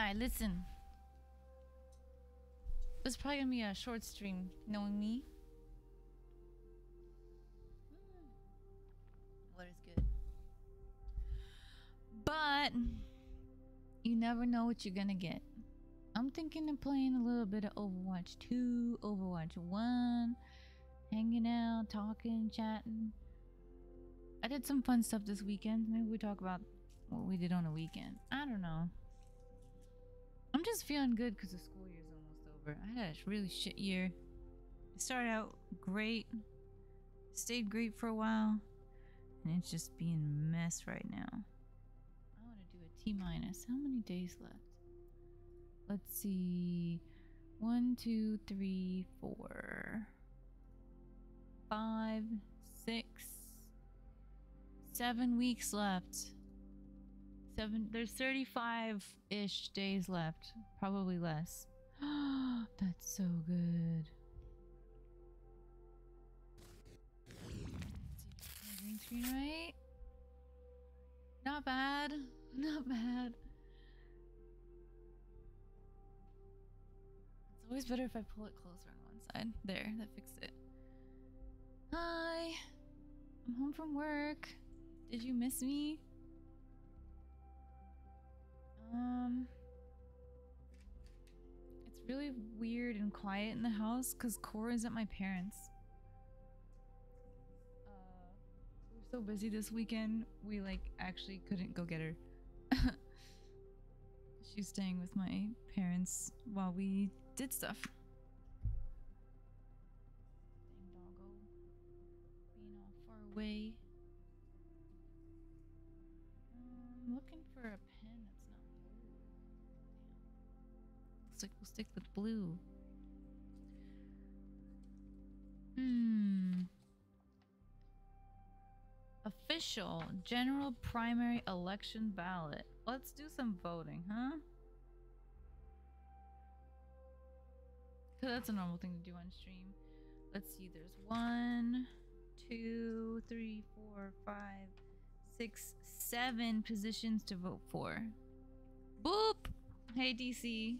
Alright, listen. This is probably gonna be a short stream, knowing me. What is good? But you never know what you're gonna get. I'm thinking of playing a little bit of Overwatch 2, Overwatch 1, hanging out, talking, chatting. I did some fun stuff this weekend. Maybe we talk about what we did on the weekend. I don't know. I'm just feeling good because the school year's almost over. I had a really shit year. It started out great, stayed great for a while, and it's just being a mess right now. I want to do a T-minus. How many days left? Let's see. 1, 2, 3, 4, 5, 6, 7 weeks left. There's 35-ish days left. Probably less. That's so good. Green screen, right? Not bad. Not bad. It's always better if I pull it closer on one side. There, that fixed it. Hi. I'm home from work. Did you miss me? It's really weird and quiet in the house because Cora's at my parents'. We're so busy this weekend, we like actually couldn't go get her. She's staying with my parents while we did stuff. Dang doggo. Being all far away. I'm looking for a pen that's not blue. Damn. Looks like we'll stick with blue. Official general primary election ballot. Let's do some voting, huh? Cause that's a normal thing to do on stream. Let's see, there's 1, 2, 3, 4, 5, 6, 7 positions to vote for. Boop! Hey DC.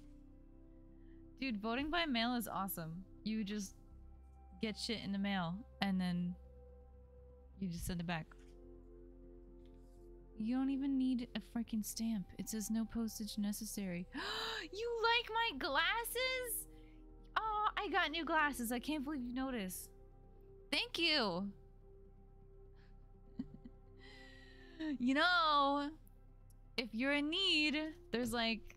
Dude, voting by mail is awesome. You just get shit in the mail and then you just send it back. You don't even need a freaking stamp. It says no postage necessary. You like my glasses? Oh, I got new glasses. I can't believe you noticed. Thank you. You know, if you're in need, there's like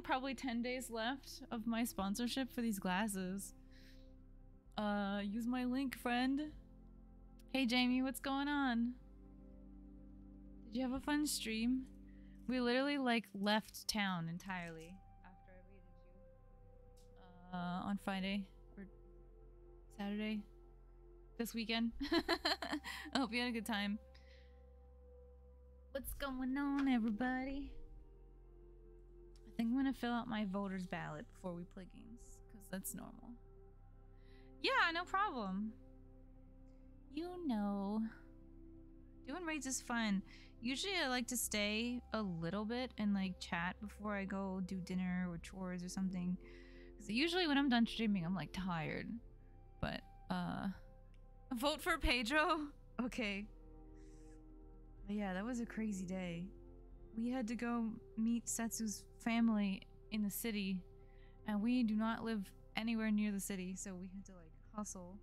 probably 10 days left of my sponsorship for these glasses. Use my link, friend. Hey Jamie, what's going on? Did you have a fun stream? We literally like left town entirely after I raided you. On Friday or Saturday this weekend. I hope you had a good time. What's going on, everybody? I think I'm gonna fill out my voter's ballot before we play games, because that's normal. Yeah, no problem. You know. Doing raids is fun. Usually I like to stay a little bit and like chat before I go do dinner or chores or something. Because usually when I'm done streaming, I'm like tired. But, vote for Pedro? Okay. But yeah, that was a crazy day. We had to go meet Setsu's family in the city. And we do not live anywhere near the city, so we had to like hustle.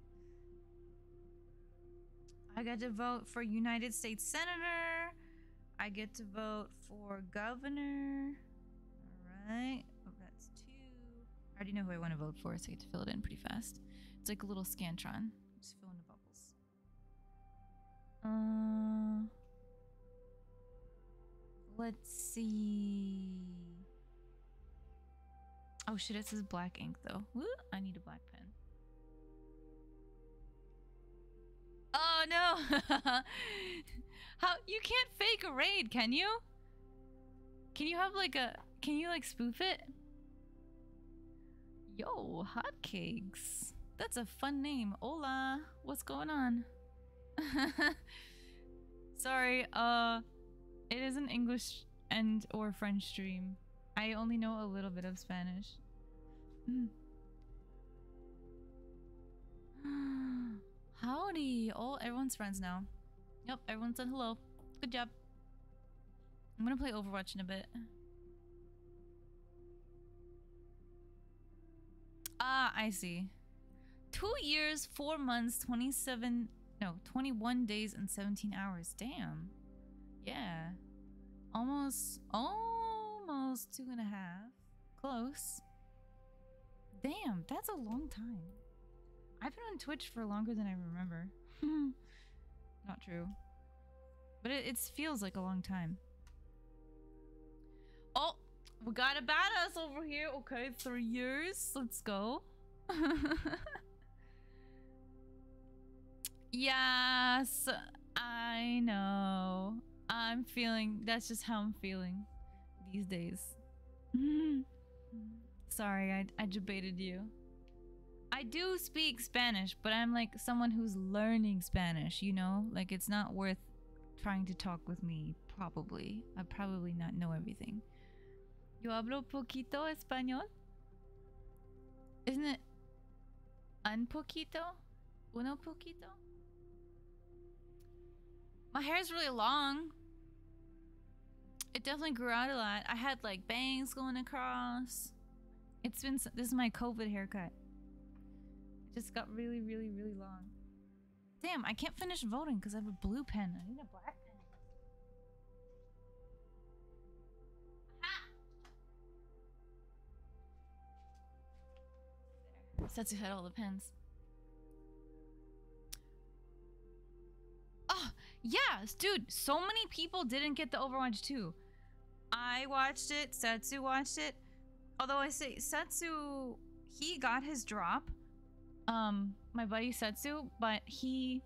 I got to vote for United States Senator. I get to vote for Governor. Alright. Oh, that's 2. I already know who I want to vote for, so I get to fill it in pretty fast. It's like a little Scantron. Just fill in the bubbles. Let's see. Oh shit, it says black ink though. Woo, I need a black pen. Oh no! How you can't fake a raid, can you? Can you have like a can you like spoof it? Yo, hotcakes. That's a fun name. Hola. What's going on? Sorry, it is an English and or French stream. I only know a little bit of Spanish. Howdy. Oh, everyone's friends now. Yep, everyone said hello. Good job. I'm gonna play Overwatch in a bit. Ah, I see. 2 years, 4 months, 21 days and 17 hours. Damn. Yeah. Almost 2.5. Close. Damn, that's a long time. I've been on Twitch for longer than I remember. Not true. But it feels like a long time. Oh, we got a badass over here. Okay, 3 years. Let's go. Yes, I know. I'm feeling, that's just how I'm feeling these days. Sorry, I debated you. I do speak Spanish, but I'm like someone who's learning Spanish, you know? Like it's not worth trying to talk with me, probably. I probably not know everything. Yo hablo poquito español? Isn't it un poquito? Uno poquito? My hair's really long. It definitely grew out a lot. I had like bangs going across. It's been, this is my COVID haircut. It just got really, really, really long. Damn, I can't finish voting because I have a blue pen. I need a black pen. There. Setsu had all the pens. Oh, yes, dude. So many people didn't get the Overwatch 2. I watched it. Setsu watched it. Although I say Setsu, he got his drop. My buddy Setsu, but he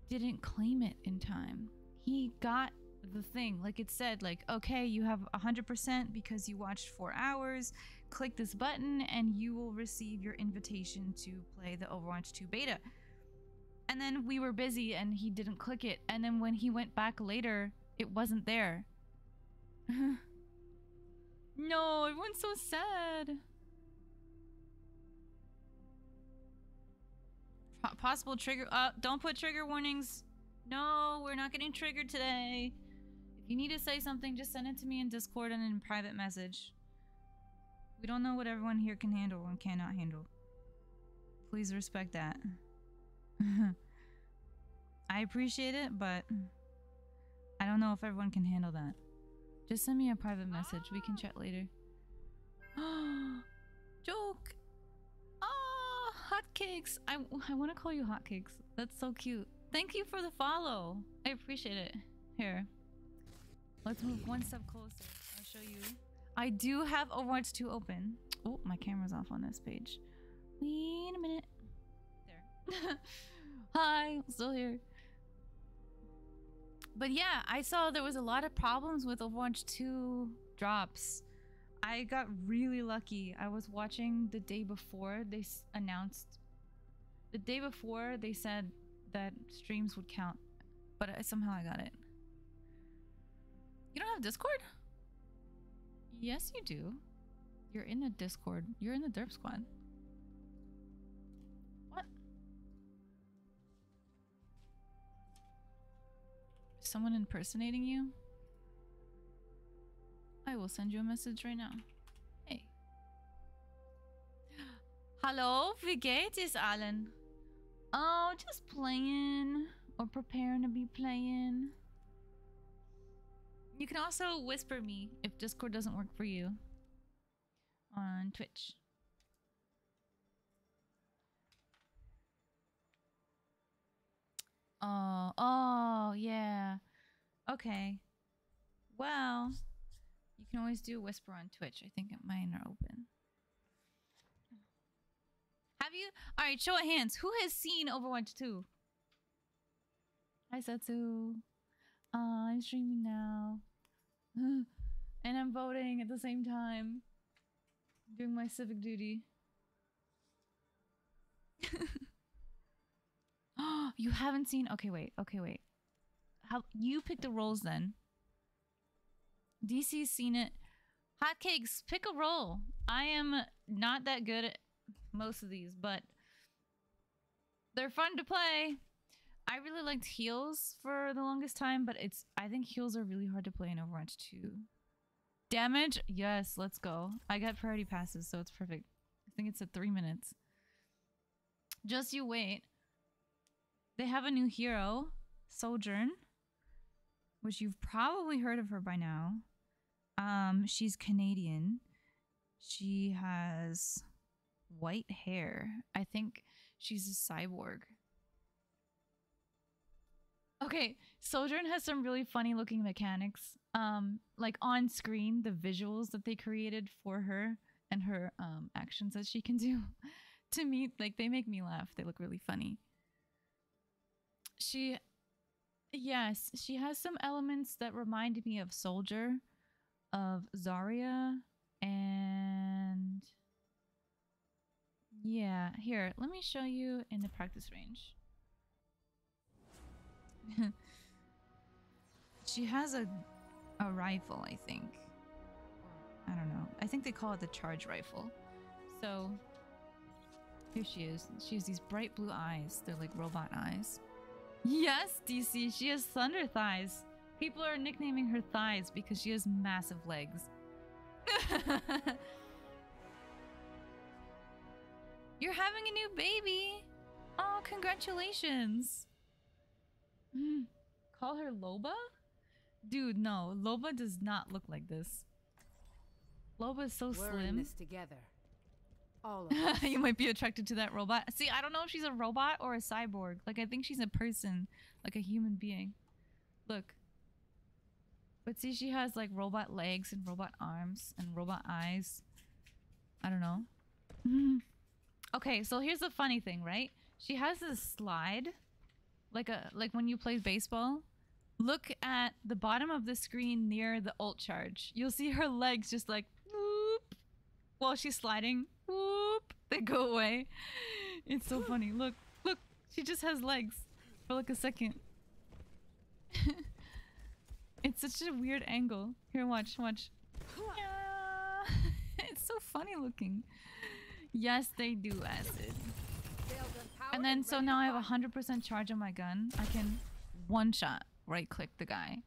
didn't claim it in time. He got the thing, like it said, like, okay, you have 100% because you watched 4 hours. Click this button and you will receive your invitation to play the Overwatch 2 beta. And then we were busy and he didn't click it. And then when he went back later, it wasn't there. No, everyone's so sad. Possible trigger. Don't put trigger warnings. No, we're not getting triggered today. If you need to say something, just send it to me in Discord and in private message. We don't know what everyone here can handle and cannot handle. Please respect that. I appreciate it, but I don't know if everyone can handle that. Just send me a private message. We can chat later. Joke! Oh, hotcakes! I want to call you hotcakes. That's so cute. Thank you for the follow. I appreciate it. Here. Let's move one step closer. I'll show you. I do have Overwatch 2 open. Oh, my camera's off on this page. Wait a minute. There. Hi, I'm still here. But yeah, I saw there was a lot of problems with Overwatch 2 drops. I got really lucky. I was watching the day before they announced. The day before they said that streams would count, but somehow I got it. You don't have Discord? Yes, you do. You're in a Discord. You're in the Derp Squad. What? Someone impersonating you? I will send you a message right now. Hey. Hallo, wie geht es allen? Oh, just playing. Or preparing to be playing. You can also whisper me if Discord doesn't work for you. On Twitch. Oh, yeah. Okay. Well, you can always do whisper on Twitch. I think mine are open. Have you? Alright, show of hands. Who has seen Overwatch 2? Hi, Setsu. I'm streaming now. And I'm voting at the same time. Doing my civic duty. Oh, you haven't seen? Okay, wait. Okay, wait. How you pick the roles then? DC's seen it. Hotcakes, pick a role. I am not that good at most of these, but they're fun to play. I really liked heals for the longest time, but I think heals are really hard to play in Overwatch 2. Damage? Yes, let's go. I got priority passes, so it's perfect. I think it's at 3 minutes. Just you wait. They have a new hero, Sojourn, which you've probably heard of her by now. She's Canadian. She has white hair. I think she's a cyborg. Okay, Sojourn has some really funny looking mechanics. Like on screen, the visuals that they created for her and her actions that she can do to me, like they make me laugh. They look really funny. Yes, she has some elements that remind me of Soldier, of Zarya, and yeah, here, let me show you in the practice range. She has a rifle, I think. I don't know. I think they call it the charge rifle. So here she is. She has these bright blue eyes. They're like robot eyes. Yes, DC, she has thunder thighs. People are nicknaming her thighs because she has massive legs. You're having a new baby. Oh, congratulations. Call her Loba? Dude, no. Loba does not look like this. Loba is so We're slim. in this together. All of us. You might be attracted to that robot. See, I don't know if she's a robot or a cyborg. Like, I think she's a person. Like a human being. Look. But see, she has like robot legs and robot arms and robot eyes. I don't know. Okay, so here's the funny thing, right? She has this slide. Like when you play baseball. Look at the bottom of the screen near the ult charge. You'll see her legs just like whoop while she's sliding. Whoop, they go away. It's so funny. Look, she just has legs for like a second. It's such a weird angle. Here, watch. Yeah. It's so funny looking. Yes, they do acid. And then so now I have 100% charge on my gun. I can one shot right click the guy.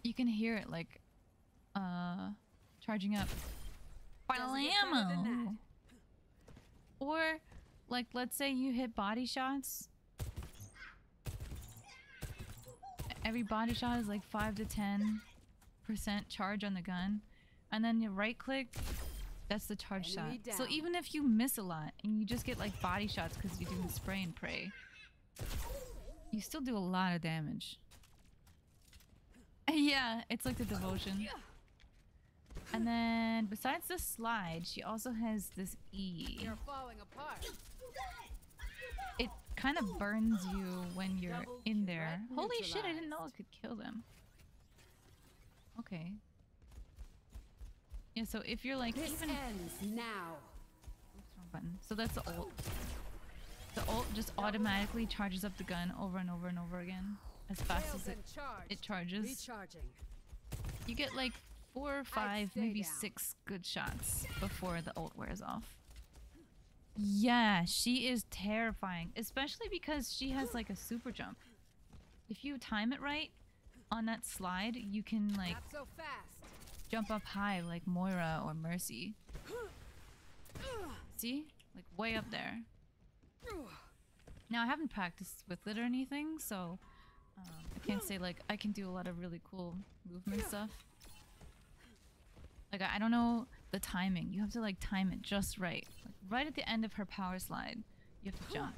You can hear it like charging up. Final ammo. Or like let's say you hit body shots. Every body shot is like 5 to 10% charge on the gun. And then you right click, that's the charge shot. So even if you miss a lot and you just get like body shots because you're doing spray and pray, you still do a lot of damage. Yeah, it's like the devotion. And then besides the slide, she also has this E. You're falling apart. It kind of burns you when you're in there. Holy shit, I didn't know it could kill them. Okay. Yeah, so if you're like this even ends now. Oops, wrong button. So that's the ult. The ult just automatically charges up the gun over and over and over again as fast as it charges. Recharging. You get like 4 or 5, maybe 6 good shots before the ult wears off. Yeah, she is terrifying, especially because she has like a super jump. If you time it right on that slide, you can like Not so fast. jump up high like Moira or Mercy. See? Like way up there. Now I haven't practiced with it or anything, so I can't say like I can do a lot of really cool movement stuff. Like I don't know the timing. You have to like time it just right. Like right at the end of her power slide, you have to jump.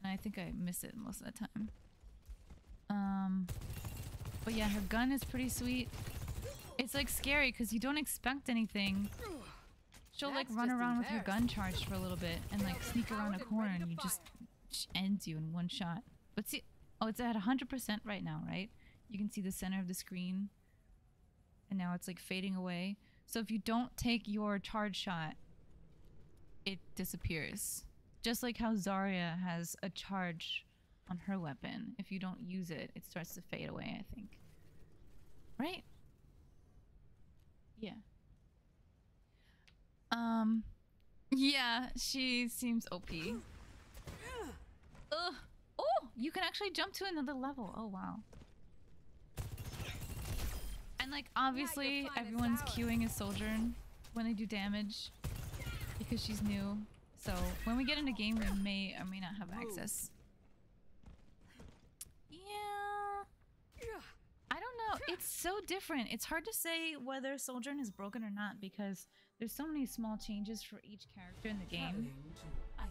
And I think I miss it most of the time. But yeah, her gun is pretty sweet. It's like scary because you don't expect anything. She'll like run around with her gun charged for a little bit and like sneak around a corner and you just she ends you in one shot. But see, oh, it's at 100% right now, right? You can see the center of the screen. And now it's like fading away. So if you don't take your charge shot, it disappears. Just like how Zarya has a charge on her weapon. If you don't use it, it starts to fade away, I think. Right? Yeah. Yeah, she seems OP. Ugh. Oh, you can actually jump to another level. Oh, wow. And like, obviously, everyone's queuing as Sojourn when they do damage because she's new. So when we get into game, we may or may not have access. Yeah. I don't know. It's so different. It's hard to say whether Sojourn is broken or not because there's so many small changes for each character in the game.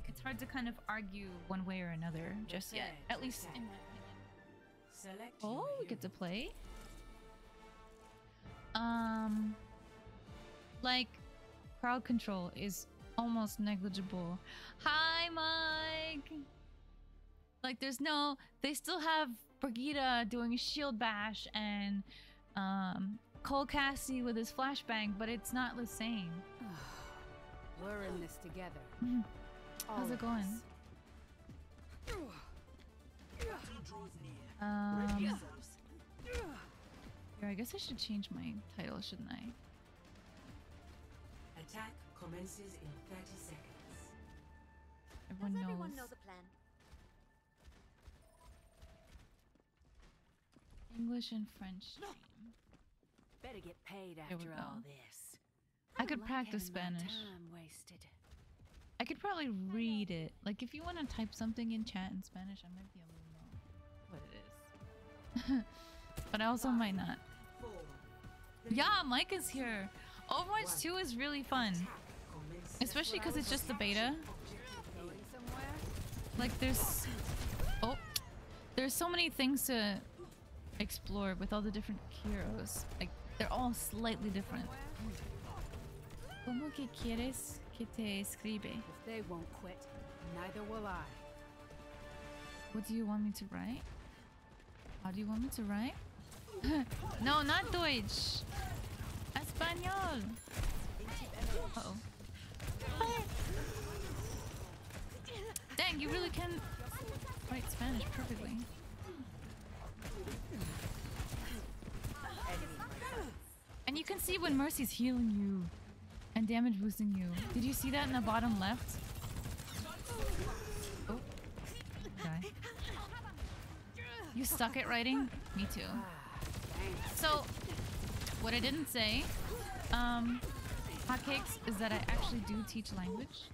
It's hard to kind of argue one way or another just yet. At least in my opinion. Oh, we get to play. Like, crowd control is almost negligible. Hi, Mike! Like, there's no... They still have Brigitte doing a shield bash and Cole Cassie with his flashbang, but it's not the same. We're in this together. How's it going? Here, I guess I should change my title, shouldn't I? Attack commences in 30 seconds. Everyone Does knows. everyone know the plan? English and French stream. Better get paid There we after go. all this. I could like practice having my Spanish. time wasted. I could probably read it. Like, if you want to type something in chat in Spanish, I might be able to know what it is. But I also might not. Yeah, Mike is here. Overwatch 2 is really fun. Especially because it's just the beta. Going somewhere? Like, there's... Oh. There's so many things to explore with all the different heroes. Like, they're all slightly different. ¿Cómo que quieres que te escribe? If they won't quit, neither will I. What do you want me to write? How do you want me to write? No, not Deutsch. Español. Uh-oh. Dang, you really can write Spanish perfectly. And you can see when Mercy's healing you and damage boosting you. Did you see that in the bottom left? Oh. Okay. You suck at writing? Me too. So, what I didn't say, hotcakes, is that I actually do teach language.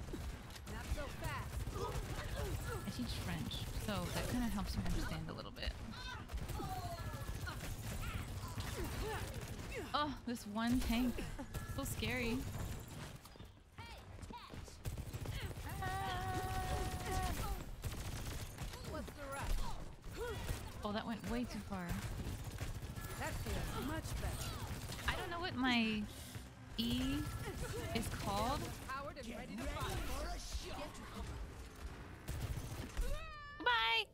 Not so fast. I teach French, so that kind of helps me understand a little bit. Oh, this one tank. So scary. What's the rush? Oh, that went way too far. That feels much better. I don't know what my E is called. Powered and ready to fire. Bye!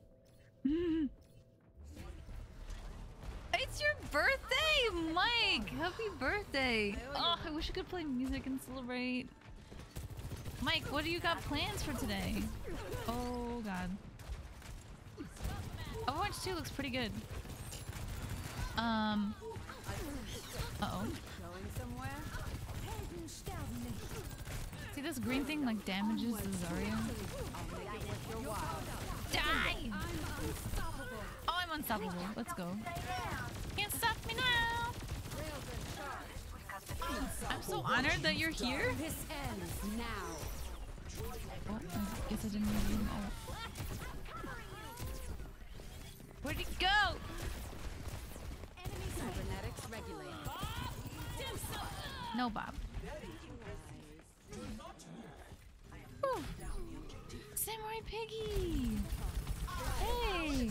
It's your birthday, Mike! Happy birthday! Oh, I wish I could play music and celebrate. Mike, what do you got plans for today? Oh, God. Overwatch 2 looks pretty good. Uh-oh. Going somewhere? See this green thing, like, damages the Zarya? Die! Oh, I'm unstoppable. Let's go. Can't stop me now! I'm so honored that you're here. This ends now. Oh, I guess I didn't use him. Oh. Where'd he go? Cybernetics regulated. No, Bob. Whew. Samurai Piggy! Hey!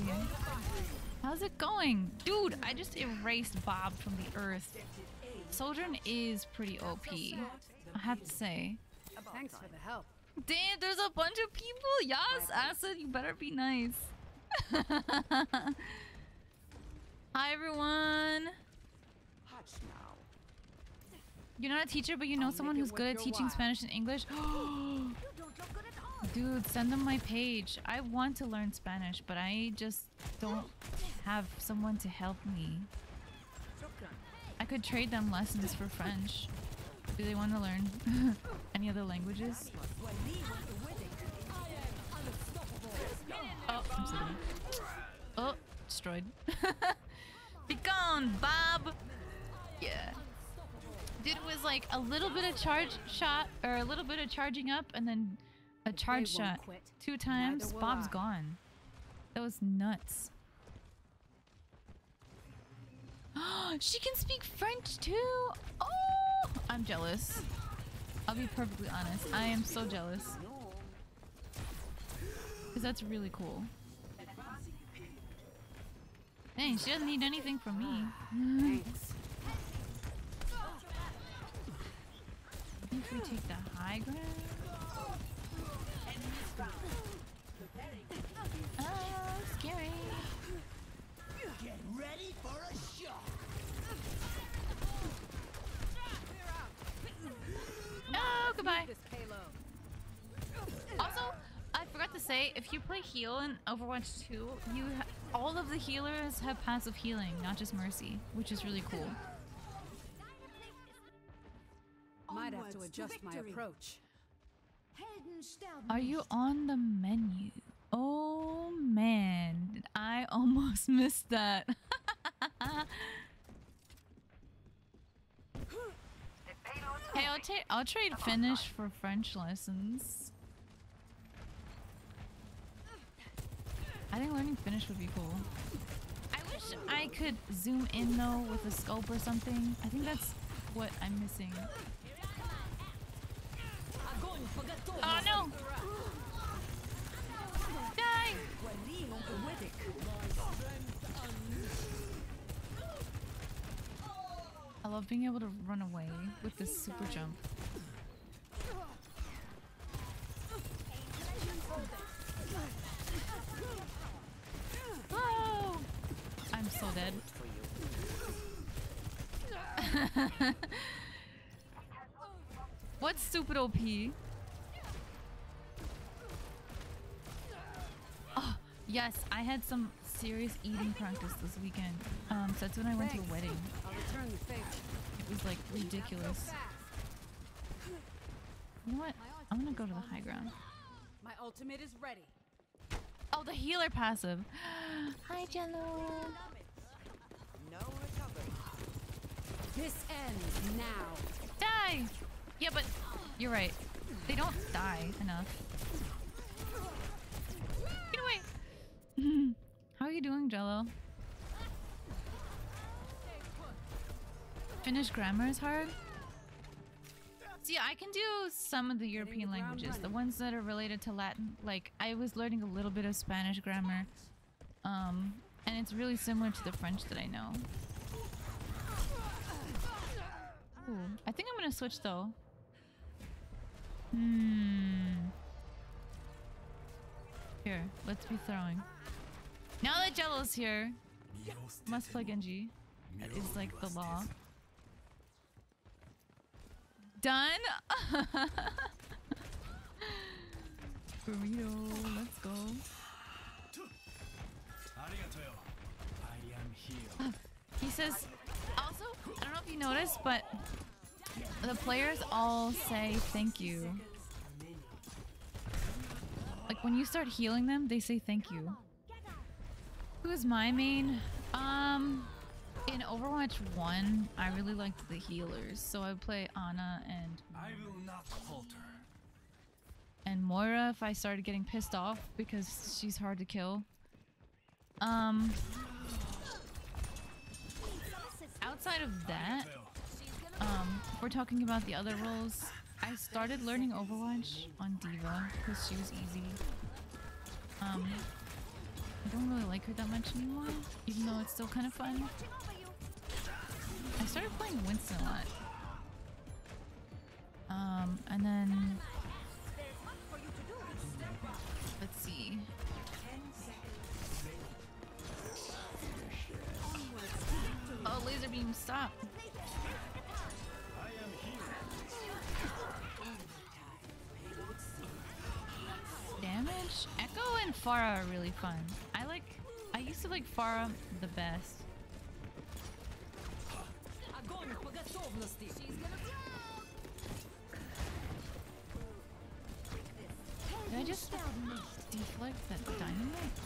How's it going? Dude, I just erased Bob from the earth. Sojourn is pretty OP, I have to say. Thanks for the help. Damn, there's a bunch of people! Yes, Acid, you better be nice. Hi, everyone! You're not a teacher, but you know someone who's good at teaching Spanish and English? You don't look good at all. Dude, send them my page. I want to learn Spanish, but I just don't have someone to help me. I could trade them lessons for French. Do they want to learn any other languages? Oh, I'm sitting. Oh, destroyed. Be gone, Bob! Yeah. Dude, it was like a little bit of charge shot, or a little bit of charging up, and then a charge shot. 2 times, Bob's gone. That was nuts. She can speak French too! Oh! I'm jealous. I'll be perfectly honest. I am so jealous. Because that's really cool. Dang, she doesn't need anything from me. Thanks. If we take the high ground. Oh, scary. Get ready for a shot. Oh, goodbye. This payload. Also, I forgot to say, if you play heal in Overwatch 2, all of the healers have passive healing, not just Mercy, which is really cool. Might have to adjust my approach. Are you on the menu? Oh man, did I almost missed that. Hey, I'll trade Finnish for French lessons. I think learning Finnish would be cool. I wish I could zoom in though with a scope or something. I think that's what I'm missing. Oh no! Die! I love being able to run away with this super jump. Whoa! I'm so dead. What's stupid OP? Oh, yes, I had some serious eating practice this weekend. So that's when I went to a wedding. I'll return the favor. It was like ridiculous. You know what? I'm gonna go to the high ground. My ultimate is ready. Oh, the healer passive. Hi, Jello. No recovery. This ends now. Die! Yeah, but you're right. They don't die enough. Get away! How are you doing, Jello? Finnish grammar is hard? See, I can do some of the European languages, the ones that are related to Latin. Like, I was learning a little bit of Spanish grammar. And it's really similar to the French that I know. Ooh, I think I'm gonna switch though. Here, let's be throwing. Now that Jello's here, must play Genji. That is like the law. Done? Burrito, let's go. He says, also, I don't know if you noticed, but the players all say thank you. Like when you start healing them, they say thank you. Who is my main? In Overwatch 1, I really liked the healers, so I would play Ana and I will not falter. and Moira if I started getting pissed off because she's hard to kill. Outside of that, if we're talking about the other roles, I started learning Overwatch on Diva because she was easy. I don't really like her that much anymore, even though it's still kind of fun. I started playing Winston a lot. And then let's see. Oh, laser beam, stop. damage. Echo and Pharah are really fun. I used to like Pharah the best. Did I just deflect that dynamite?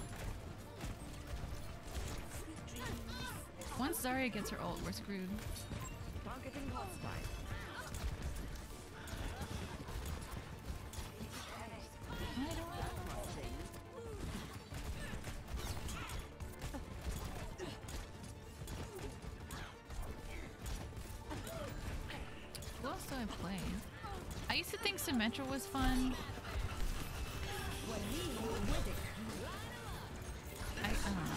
Once Zarya gets her ult, we're screwed. Who else do I play? I used to think Symmetra was fun. I don't know.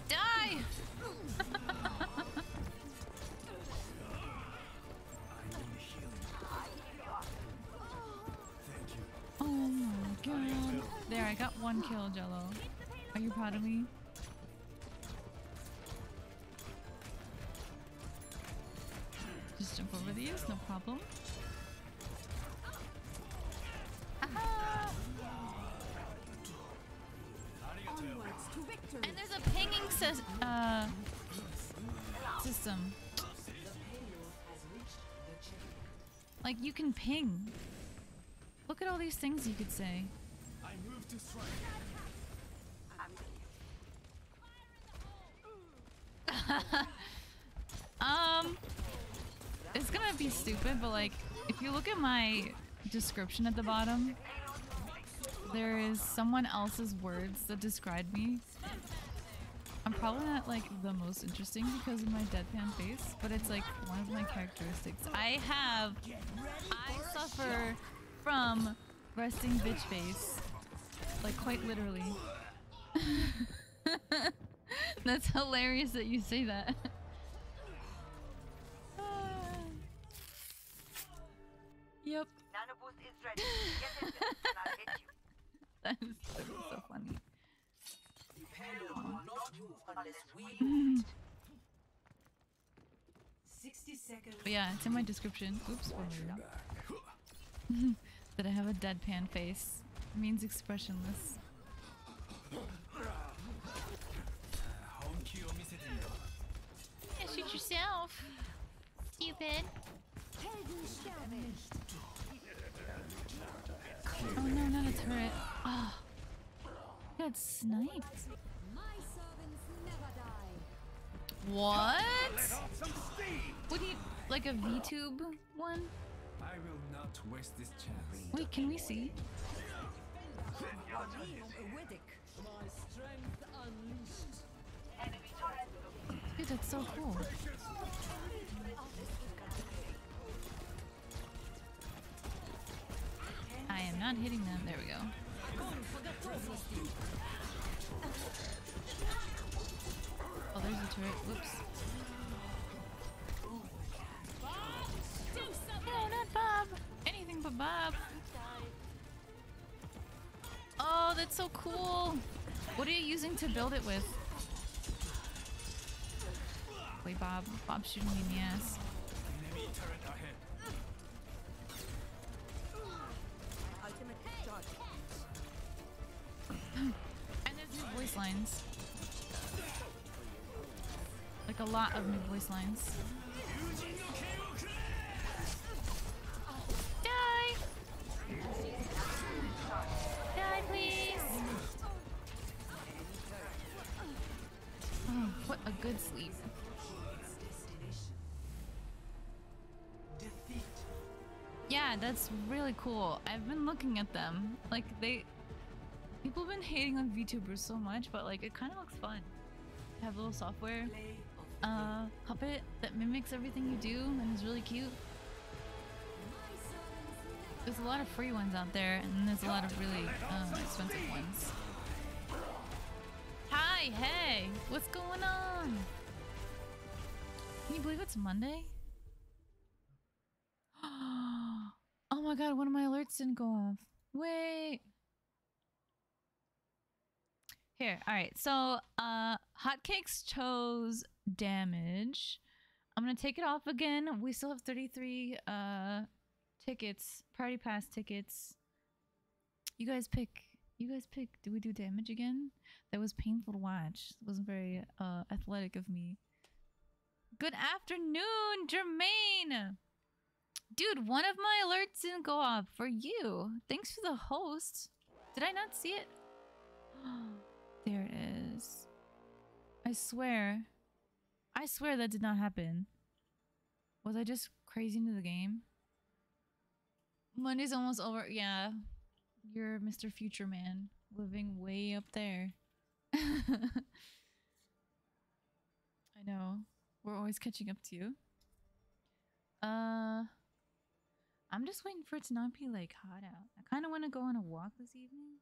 Die! Oh my god. There, I got one kill, Jello. Are you proud of me? Just jump over these, no problem. Aha! And there's a pinging system. Like, you can ping. Look at all these things you could say. I move to strike. It's gonna be stupid, but like, if you look at my description at the bottom, there is someone else's words that describe me. I'm probably not like the most interesting because of my deadpan face, but it's like one of my characteristics. I suffer from resting bitch face. Like quite literally. That's hilarious that you say that. Yep. That is so funny. Oh. 60 seconds. But yeah, it's in my description. Oops, that I have a deadpan face. It means expressionless. Yeah, shoot yourself. Stupid. Oh no, not a turret. Oh. Got sniped. What? What do you like a VTube one? I will not waste this chance. Wait, can we see? Dude, that's so cool. I am not hitting them. There we go. Oh, there's a turret. Whoops. No, not Bob. Anything but Bob. Oh, that's so cool. What are you using to build it with? Wait, Bob. Bob's shooting me in the ass. Enemy turret ahead. And there's new voice lines. Like a lot of new voice lines. Die! Die, please! Oh, what a good sleep. Yeah, that's really cool. I've been looking at them. Like, people have been hating on VTubers so much, but like, it kind of looks fun. They have a little software, puppet that mimics everything you do and is really cute. There's a lot of free ones out there, and there's a lot of really expensive ones. Hi, hey, what's going on? Can you believe it's Monday? Oh my god, one of my alerts didn't go off. Wait. Here, alright, so Hotcakes chose damage. I'm gonna take it off again. We still have 33 tickets, party pass tickets. You guys pick. You guys pick. Do we do damage again? That was painful to watch. It wasn't very athletic of me. Good afternoon, Jermaine! Dude, one of my alerts didn't go off for you. Thanks for the host. Did I not see it? There it is. I swear. I swear that did not happen. Was I just crazy into the game? Monday's almost over. Yeah. You're Mr. Future Man. Living way up there. I know. We're always catching up to you. I'm just waiting for it to not be like hot out. I kind of want to go on a walk this evening.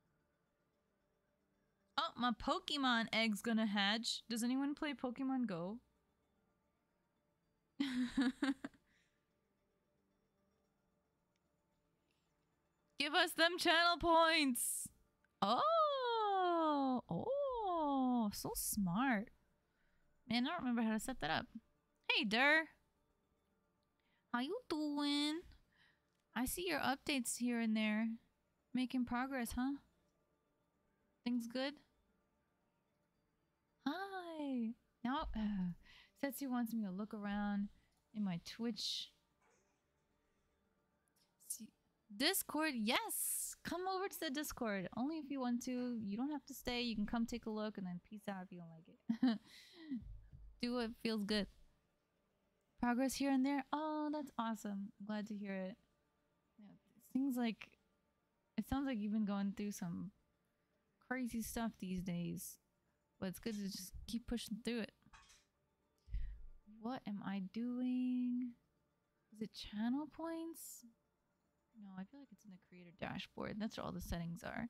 Oh, my Pokemon egg's gonna hatch. Does anyone play Pokemon Go? Give us them channel points. Oh, oh, so smart. Man, I don't remember how to set that up. Hey, Durr. How you doing? I see your updates here and there. Making progress, huh? Things good? Hi. Now, Setsu wants me to look around in my Twitch. See, Discord, yes! Come over to the Discord. Only if you want to. You don't have to stay. You can come take a look and then peace out if you don't like it. Do what feels good. Progress here and there. Oh, that's awesome. I'm glad to hear it. Yeah, it sounds like you've been going through some crazy stuff these days. But it's good to just keep pushing through it. What am I doing? Is it channel points? No, I feel like it's in the creator dashboard. That's where all the settings are.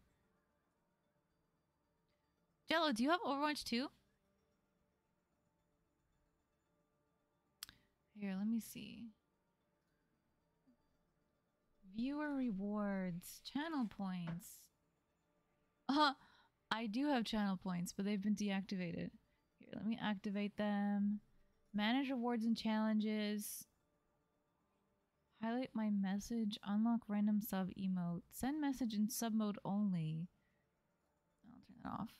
Jello, do you have Overwatch 2? Here, let me see. Viewer rewards. Channel points. I do have channel points, but they've been deactivated. Here, let me activate them. Manage rewards and challenges. Highlight my message. Unlock random sub emote. Send message in sub mode only. I'll turn that off.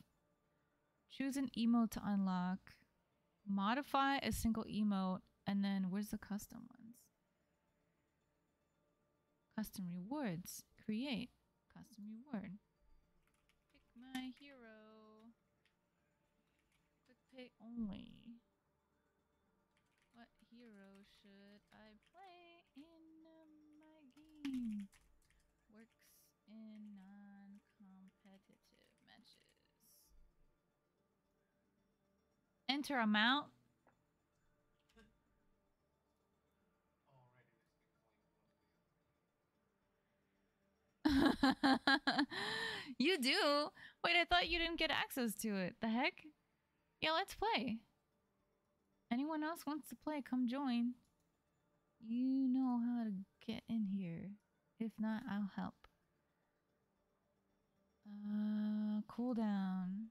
Choose an emote to unlock. Modify a single emote. And then where's the custom ones? Custom rewards. Create. Custom reward. Pick my hero. Quick pay only. What hero should I play in my game? Works in non-competitive matches. Enter amount. You do? Wait, I thought you didn't get access to it. The heck? Yeah, let's play. Anyone else wants to play, come join. You know how to get in here. If not, I'll help. Cooldown.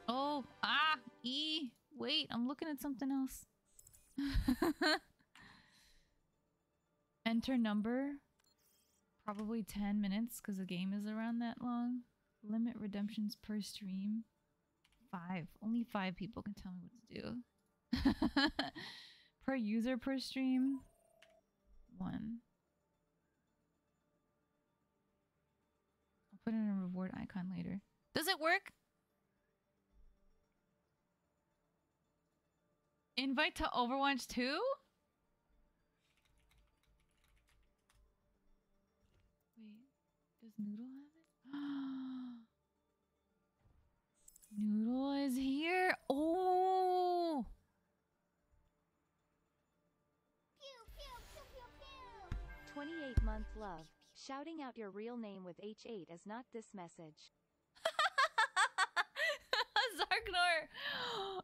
Oh, E. Wait, I'm looking at something else. Enter number. Probably 10 minutes because the game is around that long. Limit redemptions per stream. 5. Only 5 people can tell me what to do. Per user per stream. 1. I'll put in a reward icon later. Does it work? Invite to Overwatch 2? Does Noodle have it? Noodle is here. Oh! Pew, pew, pew, pew, pew. 28-month love. Shouting out your real name with H8 is not this message. Zarknor!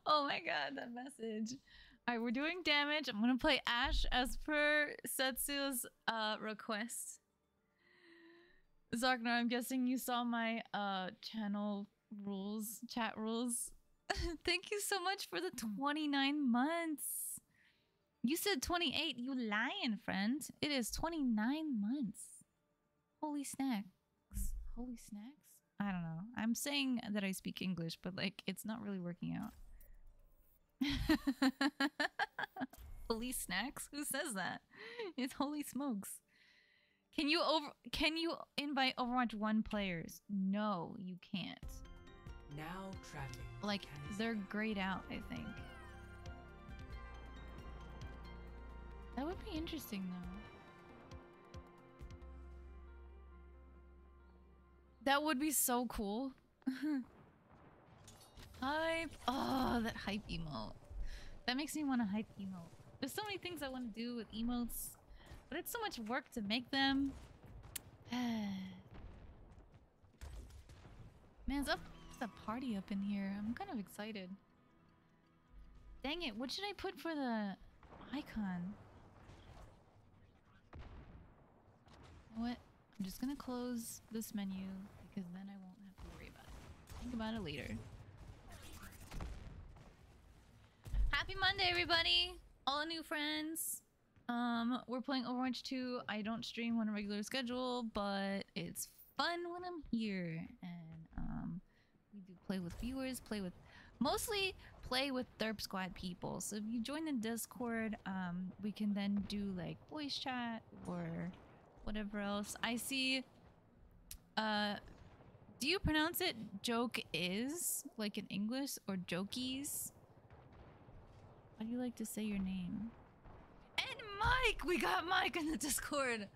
Oh my god, that message. Alright, we're doing damage. I'm gonna play Ashe as per Setsu's request. Zarknor, I'm guessing you saw my channel rules, chat rules. Thank you so much for the 29 months. You said 28. You lying, friend. It is 29 months. Holy snacks. Holy snacks? I don't know. I'm saying that I speak English, but like it's not really working out. Holy snacks? Who says that? It's holy smokes. Can you invite Overwatch 1 players? No, you can't. Now traveling. Like they're grayed out, I think. That would be interesting though. That would be so cool. Hype. Oh, that hype emote. That makes me want to hype emote. There's so many things I want to do with emotes, but it's so much work to make them. Man, it's a party up in here. I'm kind of excited. Dang it, what should I put for the icon? You know what? I'm just gonna close this menu because then I won't have to worry about it. Think about it later. Happy Monday, everybody! All new friends. We're playing Overwatch 2. I don't stream on a regular schedule, but it's fun when I'm here. And we do play with viewers, mostly play with Derp Squad people. So if you join the Discord, we can then do like voice chat or whatever else. I see, do you pronounce it joke is like in English or jokies? How do you like to say your name? And Mike! We got Mike in the Discord!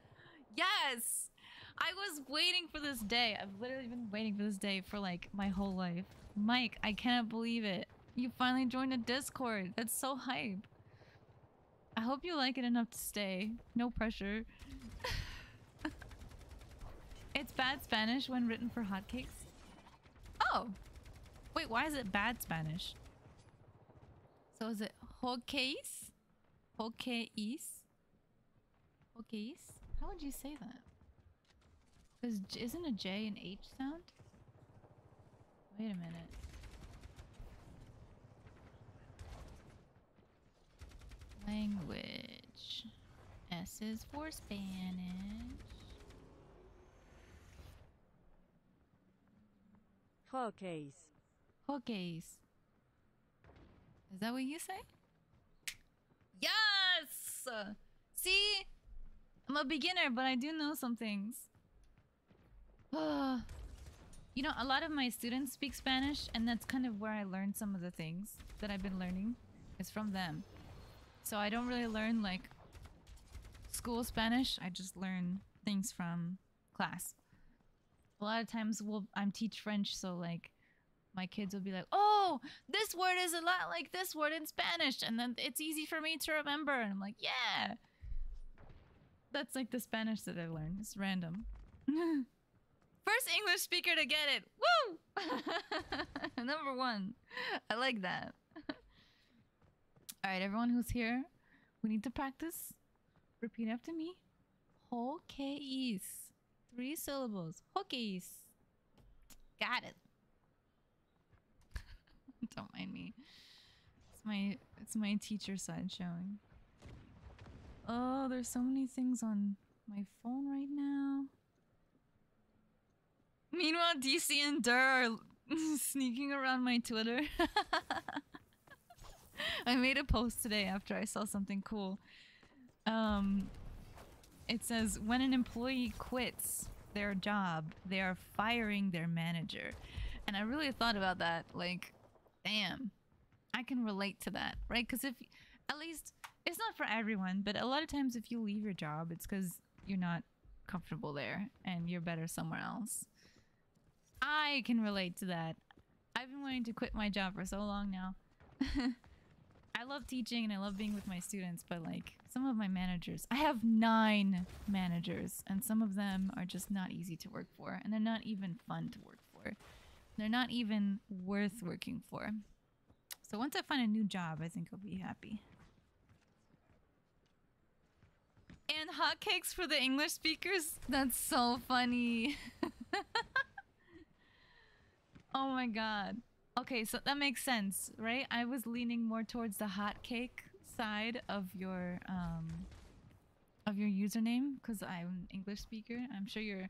Yes! I was waiting for this day. I've literally been waiting for this day for like my whole life. Mike, I cannot believe it. You finally joined a Discord. That's so hype. I hope you like it enough to stay. No pressure. It's bad Spanish when written for hotcakes. Oh! Wait, why is it bad Spanish? So is it hotcakes? Hotcakes? Hotcakes? How would you say that? Because isn't a J an H sound? Wait a minute. Language. S is for Spanish. Hotcakes. Hotcakes. Is that what you say? Yes! See? I'm a beginner, but I do know some things. You know, a lot of my students speak Spanish, and that's kind of where I learned some of the things that I've been learning. Is from them. So I don't really learn, like, school Spanish. I just learn things from class. A lot of times I'm teach French, so, like, my kids will be like, oh, this word is a lot like this word in Spanish, and then it's easy for me to remember. And I'm like, yeah. That's like the Spanish that I learned. It's random. First English speaker to get it. Woo! Number 1. I like that. Alright, everyone who's here, we need to practice. Repeat after me. Hokkeis. 3 syllables. Hokkeis. Got it. Don't mind me. It's my teacher side showing. Oh, there's so many things on my phone right now. Meanwhile, DC and Dur are sneaking around my Twitter. I made a post today after I saw something cool. It says, when an employee quits their job, they are firing their manager. And I really thought about that, like, damn, I can relate to that, right? Because if, at least, it's not for everyone, but a lot of times if you leave your job, it's because you're not comfortable there and you're better somewhere else. I can relate to that. I've been wanting to quit my job for so long now. I love teaching and I love being with my students, but like some of my managers, I have 9 managers and some of them are just not easy to work for and they're not even fun to work for. They're not even worth working for. So once I find a new job, I think I'll be happy. And hotcakes for the English speakers? That's so funny. Oh my god. Okay, so that makes sense, right? I was leaning more towards the hot cake side of your username because I'm an English speaker. I'm sure your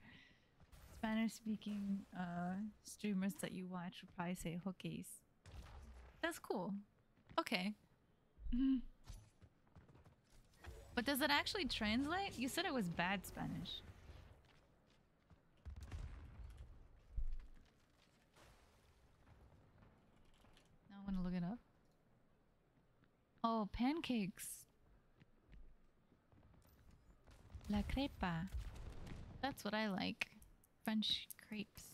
Spanish speaking streamers that you watch would probably say hotcakes. That's cool. Okay. But does it actually translate? You said it was bad Spanish. Now I want to look it up. Oh, pancakes. La crepa. That's what I like. French crepes.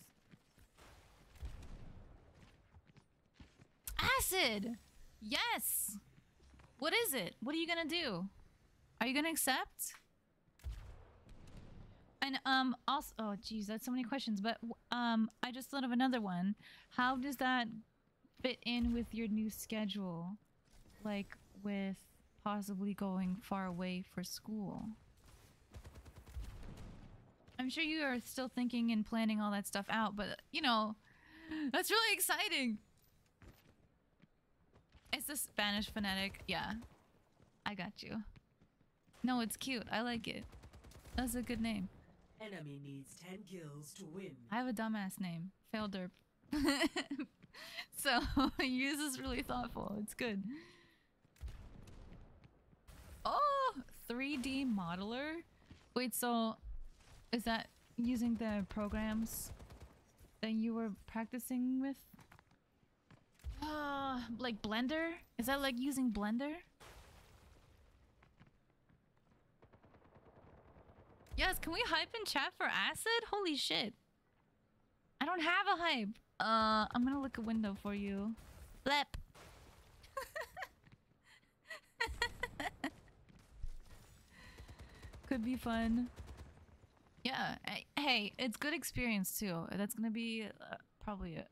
Acid! Yes! What is it? What are you gonna do? Are you gonna accept? And also, oh geez, that's so many questions. But I just thought of another one. How does that fit in with your new schedule? Like with possibly going far away for school? I'm sure you are still thinking and planning all that stuff out, but you know, that's really exciting. It's the Spanish phonetic. Yeah, I got you. No, it's cute. I like it. That's a good name. Enemy needs 10 kills to win. I have a dumbass name. Fail derp. So, yours is really thoughtful. It's good. Oh, 3D modeler? Wait, so is that using the programs that you were practicing with? Like Blender? Is that like using Blender? Yes, can we hype in chat for acid? Holy shit. I don't have a hype. I'm gonna look a window for you. Blep. Could be fun. Yeah, hey, it's good experience too. That's gonna be probably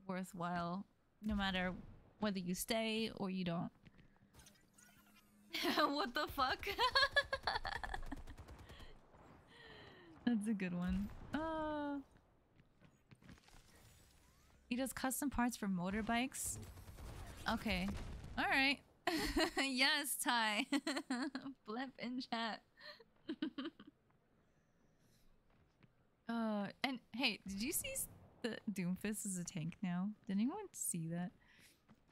worthwhile no matter whether you stay or you don't. What the fuck? That's a good one. He does custom parts for motorbikes? Okay. Alright. Yes, Ty. Blip in chat. And hey, did you see the Doomfist is a tank now? Did anyone see that?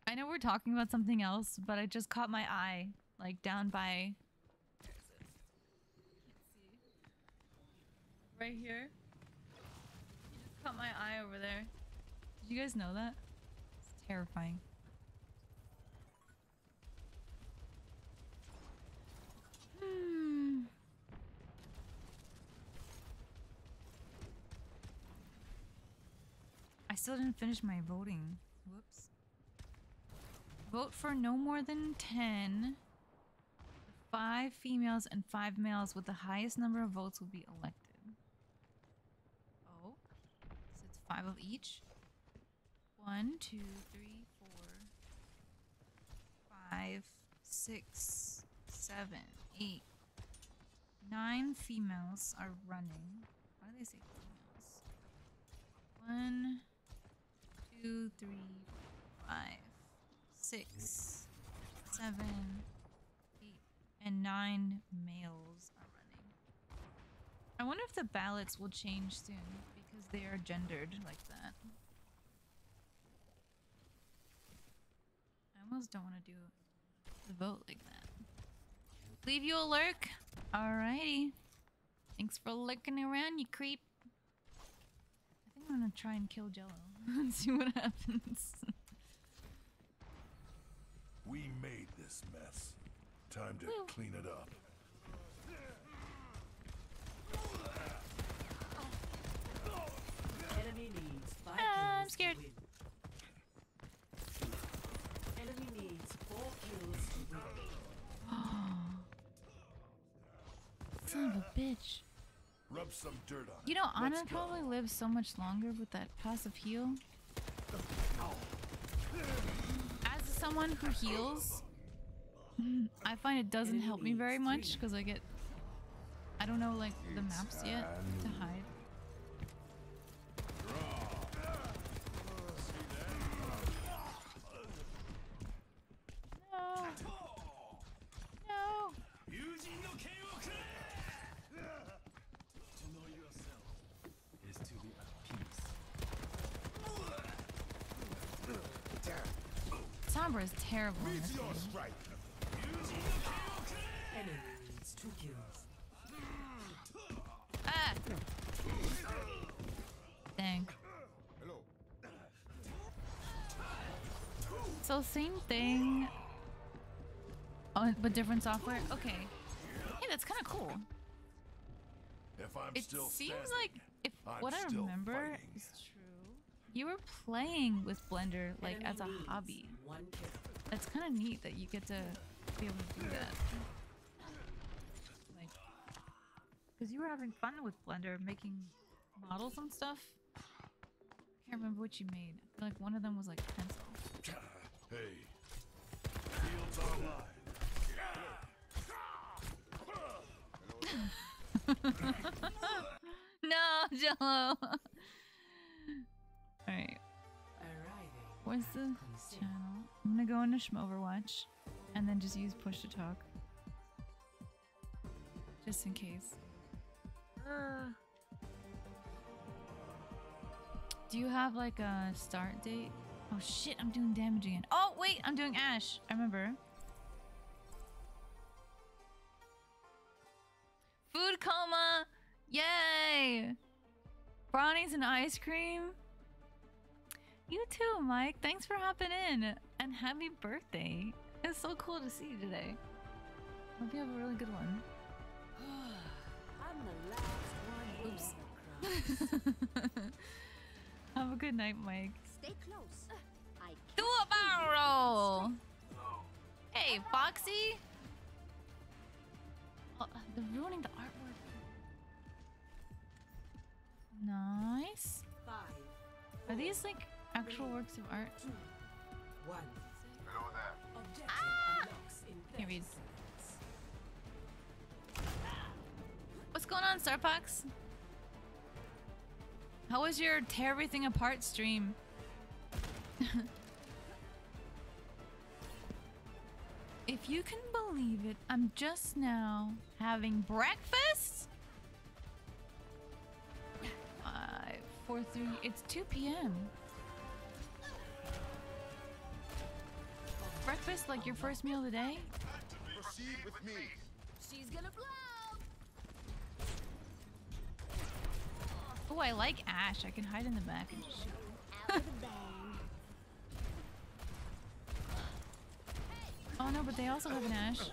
I know we're talking about something else, but I just caught my eye, like down by... Where is it? Can't see. Right here. You just caught my eye over there. Did you guys know that? It's terrifying. I still didn't finish my voting. Whoops. Vote for no more than 10. 5 females and 5 males with the highest number of votes will be elected. Oh. So it's 5 of each. 1, 2, 3, 4, 5, 6, 7, 8. 9 females are running. Why do they say females? 1, 2, 3, 5, 6, 7, 8, and 9 males are running. I wonder if the ballots will change soon because they are gendered like that. I almost don't want to do the vote like that. Leave you a lurk? Alrighty. Thanks for lurking around, you creep. I think I'm gonna try and kill Jello and see what happens. We made this mess. Time to clean it up. Enemy needs 5 I'm kills scared. to win. Enemy needs 4 kills to win. Son of a bitch. Rub some dirt on it. You know, Anna Let's go. probably lives so much longer with that passive heal. As someone who heals, I find it doesn't help me very much because I don't know like the maps yet to hide. Sombra is terrible in this game. Enemy needs 2 kills. Ah! Dang. So same thing, but different software. Okay. Hey, that's kind of cool. If I'm It still seems standing, like if I'm what I still remember fighting. is true, you were playing with Blender like Enemy as a needs hobby. 1 kill. That's kind of neat that you get to be able to do that. Like, because you were having fun with Blender, making models and stuff. I can't remember what you made. I feel like one of them was like a pencil. Hey, fields online. No, Jello. Alright, Arriving. where's the channel? I'm gonna go into Overwatch and then just use push to talk. Just in case. Do you have like a start date? Oh shit, I'm doing damage again. Oh wait, I'm doing Ash. I remember. Food coma! Yay! Brownies and ice cream? You too, Mike. Thanks for hopping in. And happy birthday. It's so cool to see you today. Hope you have a really good one. I'm the last one. Oops. Have a good night, Mike. Stay close. I Do a barrel roll! Hey, Foxy! Oh, they're ruining the artwork. Nice. 5, Are these like actual works of art? 2, 1. Objective unlocks in 30 Can't read. seconds. What's going on, Starpox? How was your tear everything apart stream? If you can believe it, I'm just now having breakfast. 4:03. It's 2 p.m. Breakfast, like your first meal of the day? Proceed with me. She's gonna blow. Oh, I like Ash. I can hide in the back and just shoot. Out of the bang. Oh no, but they also have an Ash.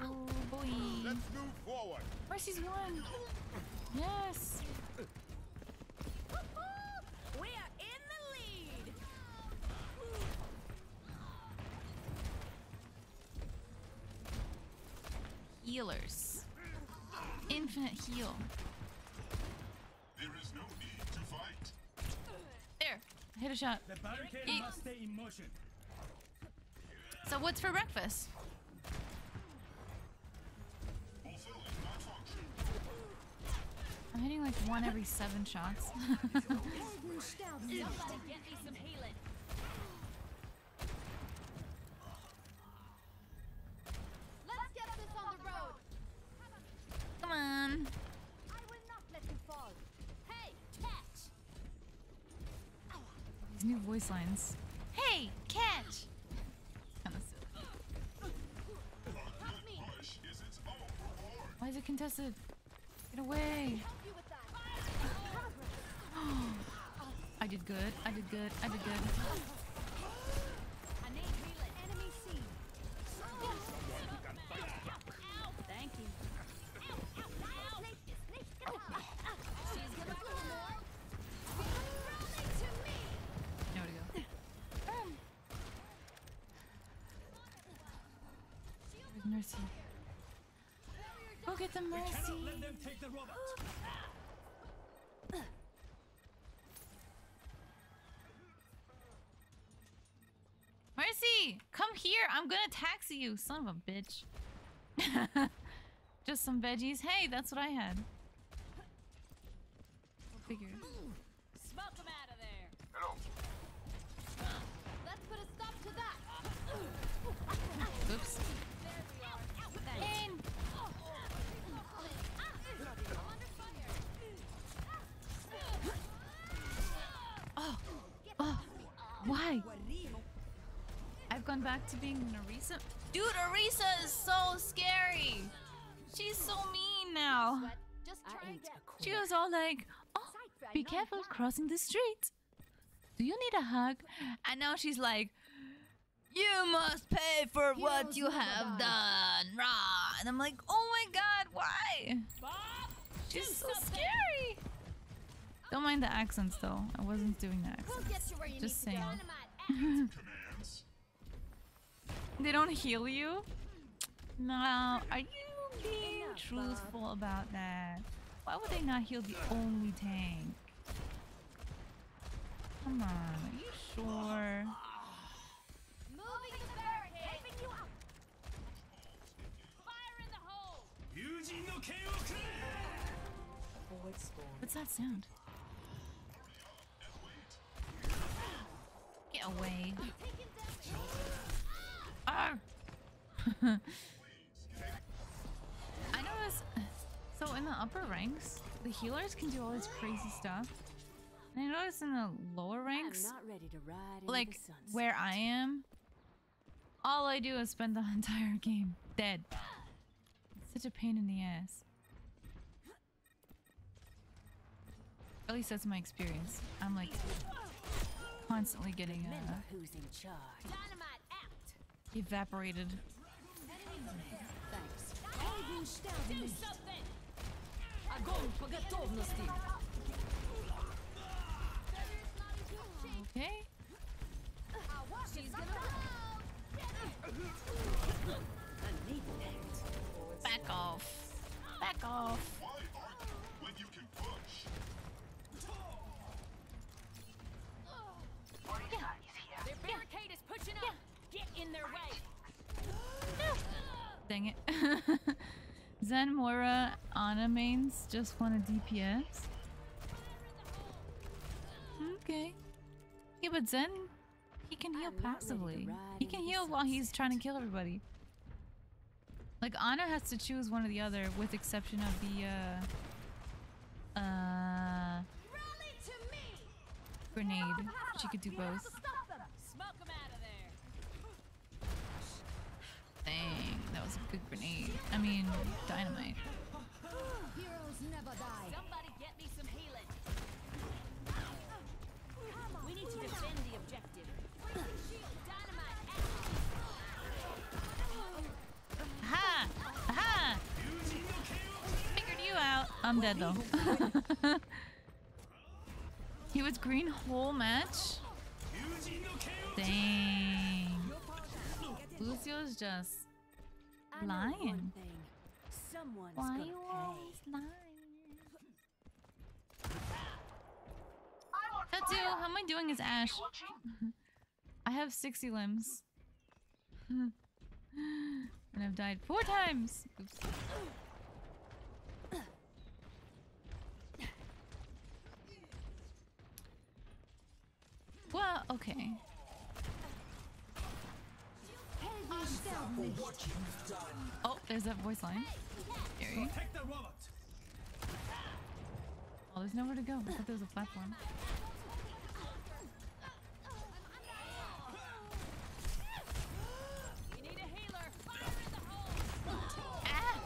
Oh boy. Let's move forward. Mercy's won. Yes. We are in the lead. Healers. Infinite heal. There is no need to fight. There. Hit a shot. The barricade Eat. must stay in motion. So what's for breakfast? Fulfilling my function. I'm hitting like 1 every 7 shots. Somebody get me some healing. Let's get this on the road. Come on. I will not let you fall. Hey, catch. These new voice lines. Hey, catch. Kind of silly. Help me. Push is its own reward. Why is it contested? Get away. Help you with that. I did good. I did good. I did good. I need healing. Enemy seen. Thank you. She's gonna blow more. Running to me. Nowhere to go. Where's Mercy? Go get the Cannot Mercy. let them take the robot. Mercy, come here. I'm gonna taxi you, son of a bitch. Just some veggies. Hey, that's what I had. Go figure. Smoke them out of there. Let's put a stop to that. Oops. There we are. Thanks. In. I'm under fire. I've gone back to being an Arisa. Dude, Arisa is so scary. She's so mean now. Sweat. Just try again. She was all like, "Oh, be careful crossing the street. Do you need a hug?" And now she's like, "You must pay for what you have done." Rah. And I'm like, "Oh my god, why?" She's so scary. Don't mind the accents though. I wasn't doing the We'll accents. get you where you Just need to saying. go. Commands. They don't heal you? No. Are you being truthful about that? Why would they not heal the only tank? Come on, are you sure? Moving the barricade. Helping you out. Fire in the hole. Forward spawn. What's that sound? Get away. Taking damage. Ah! I noticed. So in the upper ranks, the healers can do all this crazy stuff. And I noticed in the lower ranks, not ready to ride into like the sunset. where I am, all I do is spend the entire game dead. It's such a pain in the ass. At least that's my experience. I'm like constantly getting Who's in charge? Dynamite out. evaporated. Thanks. Do something. Огонь по готовности. Okay. She's gonna I need that. Back off. Back off. Why argue when you can push? Their barricade is pushing up. Get in their way. Dang it. Zen, Moira, Ana mains just want a DPS. Okay. Yeah, but Zen, he can heal passively. He can heal while he's trying to kill everybody. Like, Ana has to choose one or the other, with exception of the, Rally to me. grenade. She could do both. Stop them. Smoke them out of there. Dang, that was a good grenade. I mean, dynamite. Heroes never die. Somebody get me some healing. We need to defend the objective. Dynamite Ha! Ha! Figured you out. I'm dead though. He was green whole match? Dang. Lucio's just lying. Someone's Why gonna you pay. always lying? Tattoo, how am I doing as Ash? I have 60 limbs. And I've died 4 times. Oops. Well, okay. Oh, there's that voice line. Scary. Protect the robot. Oh, there's nowhere to go. I thought there was a platform. We need a healer. Fire in the hole. Ah!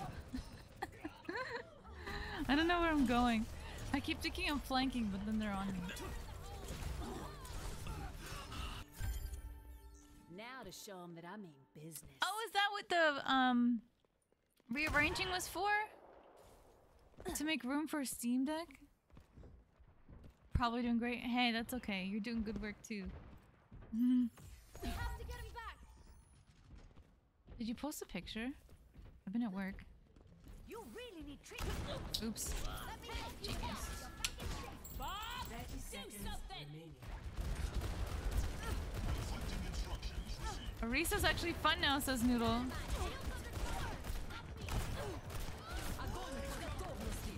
I don't know where I'm going. I keep thinking I'm flanking, but then they're on me. Now to show them that I mean business. Oh, is that what the rearranging was for? To make room for a Steam Deck? Probably doing great. Hey, that's okay. You're doing good work too. We have to get him back. Did you post a picture? I've been at work. You really need treatment. Oops. Let me help you. Genius. You're back in shape. Bob, 30 do seconds something. remaining. Conflicting instructions received. Arisa's actually fun now, says Noodle.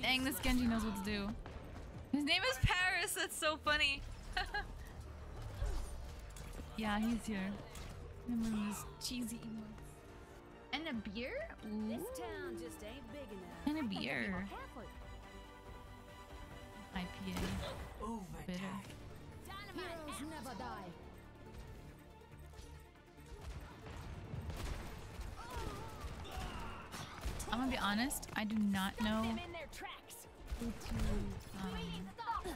Dang, this Genji knows what to do. His name is Paris. That's so funny. Yeah, he's here. Remember these cheesy emotes. And a beer? Ooh. This town just ain't big enough. And a beer. Careful. IPA. Bitter. Overtime. Heroes never die. gonna be honest, I do not know Them in their tracks. who to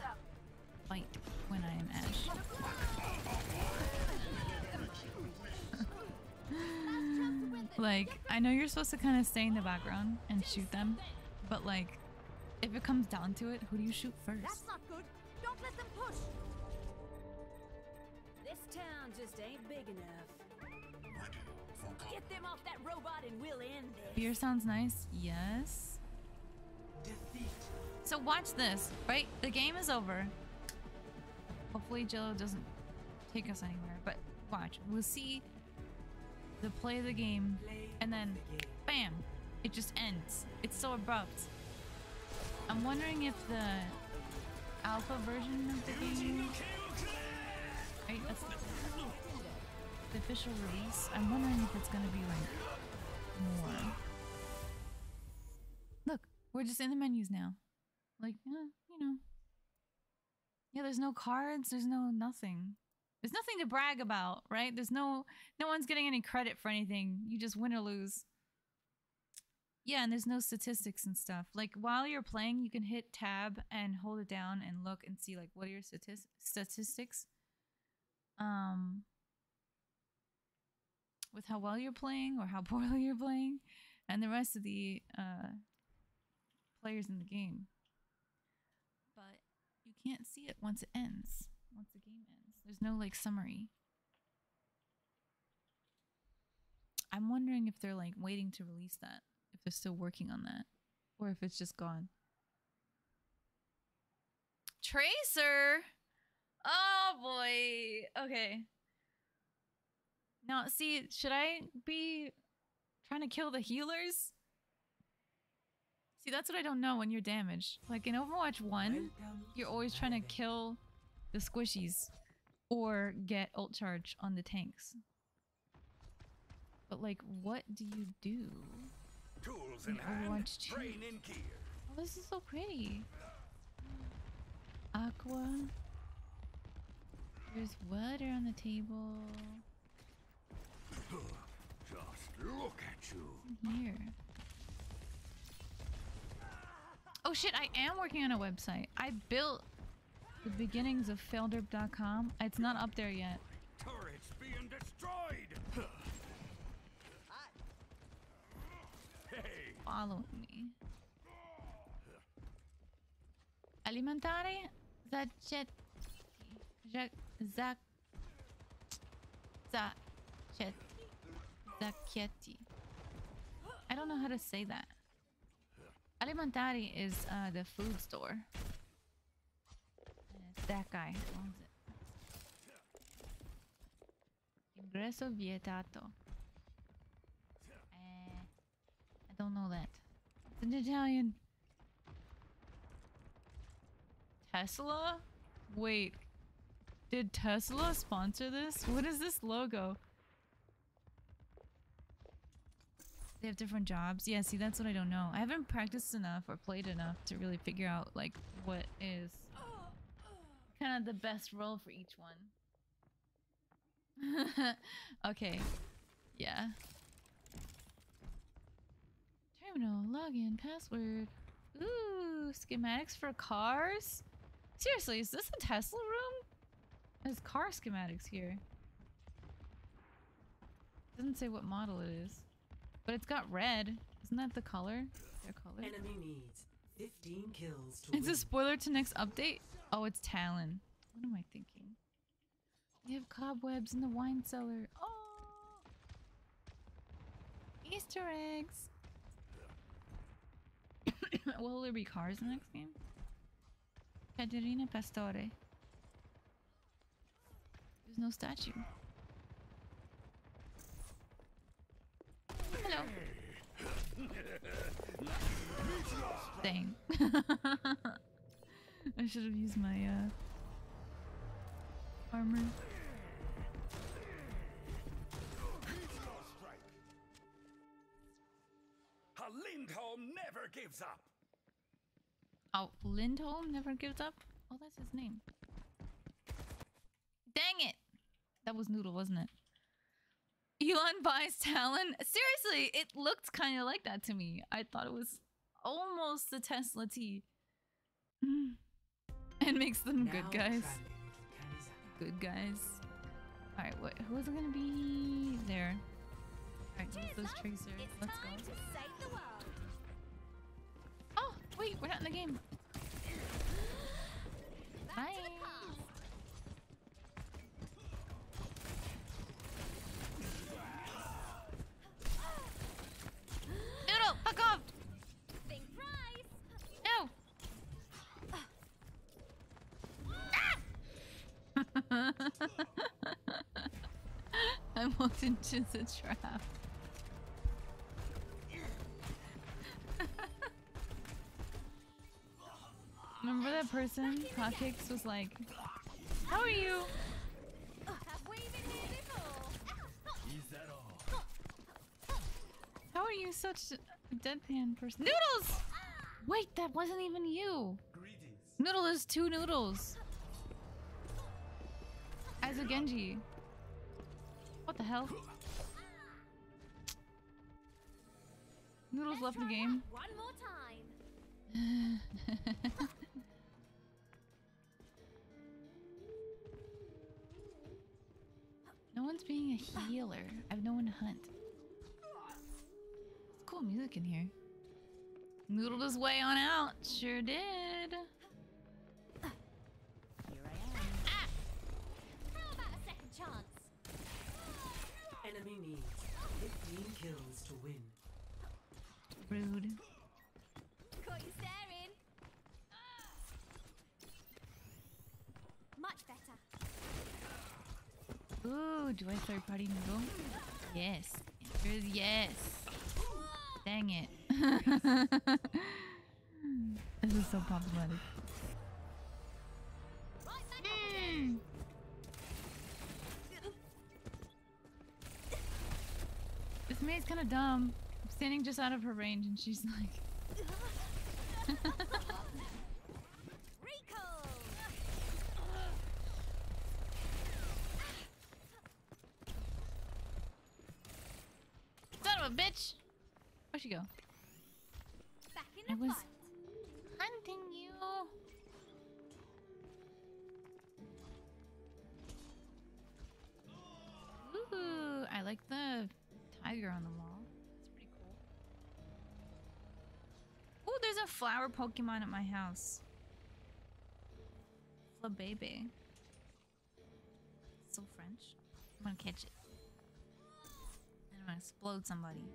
fight when I am Ash. Like, I know you're supposed to kind of stay in the background and shoot them, but like, if it comes down to it, who do you shoot first? That's not good. Don't let them push. This town just ain't big enough. Get them off that robot and we'll end this. Beer sounds nice. Yes. Defeat. So watch this, right? The game is over. Hopefully Jello doesn't take us anywhere, but watch. We'll see the play of the game, and then bam, it just ends. It's so abrupt. I'm wondering if the alpha version of the game, right? That's the official release. I'm wondering if it's gonna be like more. Look, we're just in the menus now. Like, you know. Yeah, there's no cards, there's no nothing. There's nothing to brag about, right? There's no one's getting any credit for anything. You just win or lose. Yeah, and there's no statistics and stuff. Like, while you're playing, you can hit tab and hold it down and look and see, like, what are your statistics? With how well you're playing or how poorly you're playing, and the rest of the players in the game. But you can't see it once it ends. Once the game ends. There's no, like, summary. I'm wondering if they're, like, waiting to release that. If they're still working on that. Or if it's just gone. Tracer! Oh, boy. Okay. Now, see, should I be trying to kill the healers? See, that's what I don't know when you're damaged. Like, in Overwatch 1, you're always trying to kill the squishies or get ult charge on the tanks. But, like, what do you do Tools in in hand, Overwatch 2? brain in gear. Oh, this is so pretty. Aqua. There's water on the table. Just look at you. In here. Oh shit, I am working on a website. I built the beginnings of failderp.com. It's not up there yet. Turrets being destroyed. Hey. Follow me. Alimentare zachet Zacchetti. I don't know how to say that. Alimentari is the food store. And it's that guy who owns it. Ingresso vietato. I don't know that. It's in Italian. Tesla? Wait. Did Tesla sponsor this? What is this logo? They have different jobs. Yeah, see, that's what I don't know. I haven't practiced enough or played enough to really figure out, like, what is kind of the best role for each one. Okay. Yeah. Terminal, login, password. Ooh, schematics for cars? Seriously, is this a Tesla room? There's car schematics here. Doesn't say what model it is. But it's got red. Isn't that the color? Their color? Enemy needs 15 kills to It's win. a spoiler to next update? Oh, it's Talon. What am I thinking? We have cobwebs in the wine cellar. Oh! Easter eggs! Will there be cars in the next game? Caterina Pastore. There's no statue. Hello. Dang. I should have used my armor. Lindholm never gives up. Oh, Lindholm never gives up? Oh, that's his name. Dang it! That was Noodle, wasn't it? Elon buys Talon. Seriously, it looked kind of like that to me. I thought it was almost the Tesla T. And makes them good guys. Good guys. Alright, what? Who is it gonna be? There. Alright, those tracers. Let's go. Oh, wait, we're not in the game. Bye. Noodle, fuck off! No! I walked into the trap. Remember that person? Hotcakes was like, how are you? How are you such a deadpan person? Noodles! Wait, that wasn't even you. Noodle is 2 noodles. As a Genji. What the hell? Noodles left the game. One more time. No one's being a healer. I have no one to hunt. It's cool music in here. Noodled his way on out. Sure did. Here I am. Ah! How about a second chance? Enemy needs 15 kills to win. Rude. Caught you staring. Much better. Ooh, do I third party noodle? Yes. Answer is yes. Dang it. This is so problematic. Right back up again. This maid's kind of dumb. I'm standing just out of her range and she's like... Recall. Son of a bitch! Where'd she go? Back in I the was fight. hunting you. Ooh, I like the tiger on the wall. It's pretty cool. Ooh, there's a flower Pokemon at my house. Flabebe. So French. I'm gonna catch it. And I'm gonna explode somebody.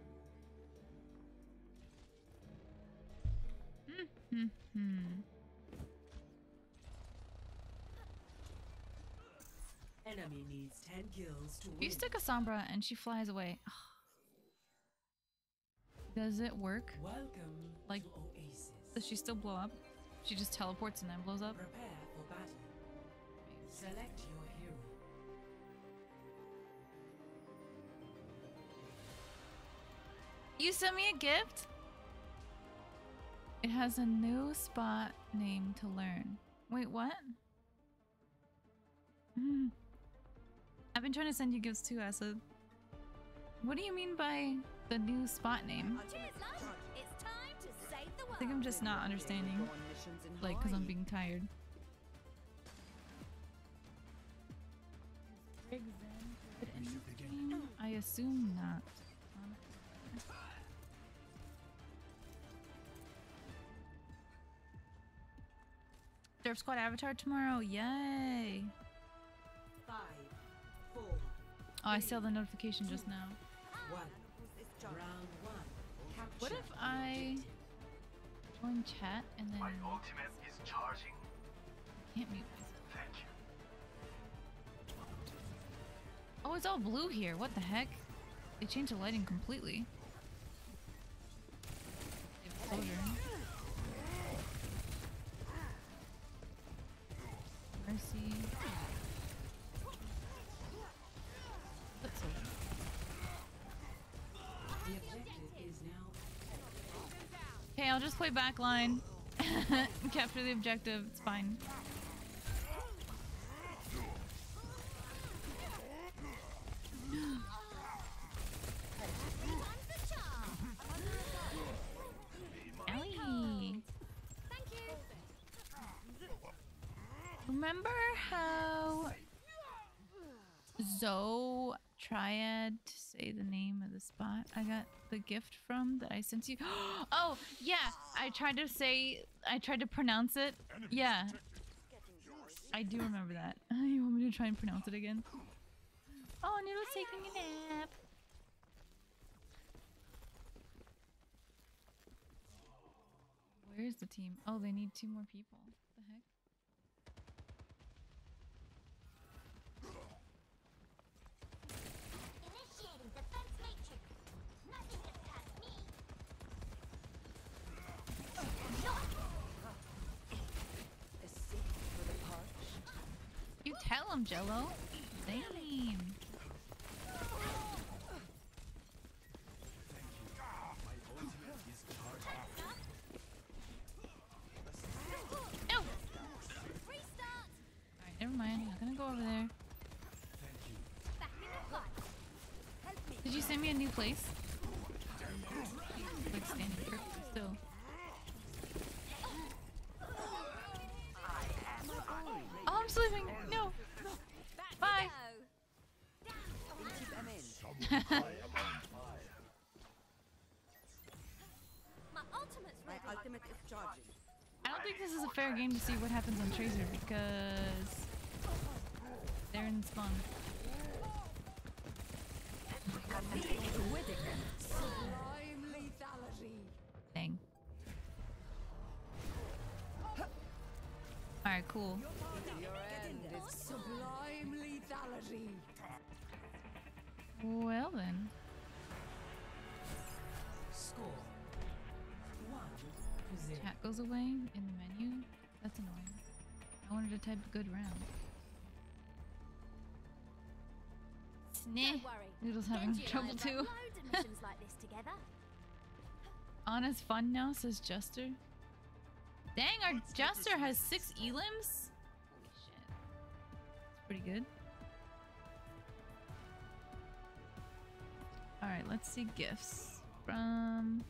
Enemy needs 10 kills to win. You stick a Sombra and she flies away. Does it work? Welcome Like, to Oasis. does she still blow up? She just teleports and then blows up? Prepare for battle. Select your hero. You sent me a gift? It has a new spot name to learn. Wait, what? I've been trying to send you gifts too, Acid. What do you mean by the new spot name? Cheers, love. It's time to save the world. I think I'm just not understanding. Like, because I'm being tired. I assume not. Derp Squad Avatar tomorrow, yay! 5, 4, Oh, I saw the notification just now. 1. Round 1. Capture What if I join chat and then My ultimate is charging. can't mute myself? Thank you. Oh, it's all blue here. What the heck? They changed the lighting completely. Exposure. Mercy. Foot soldier. The objective is now. Okay, I'll just play backline. Capture the objective. It's fine. remember how Zoe tried to say the name of the spot I got the gift from that I sent you? Oh, yeah. I tried to pronounce it. Yeah. I do remember that. You want me to try and pronounce it again? Oh, Noodle's taking a nap. Where's the team? Oh, they need 2 more people. What the heck? Initiating defense matrix. Nothing gets past me. You tell him, Jello. Damn. No. Alright, never mind. I'm not gonna go over there. Did you send me a new place? Like standing perfectly still. Oh, I'm sleeping. No. Bye. My ultimate's ready. My ultimate is charging. I don't think this is a fair game to see what happens on Tracer because they're in spawn. Sublime lethality. Dang. Alright, cool. Your end is sublime lethality. Well then. Score 1-0. Chat goes away in the menu. That's annoying. I wanted to type a good round. Sneh. Don't worry. Noodle's having Genji and I trouble have too. run loads of missions like this together. Anna's fun now, says Jester. Dang, our Jester has 6 elims? Holy shit. That's pretty good. Alright, let's see gifts. From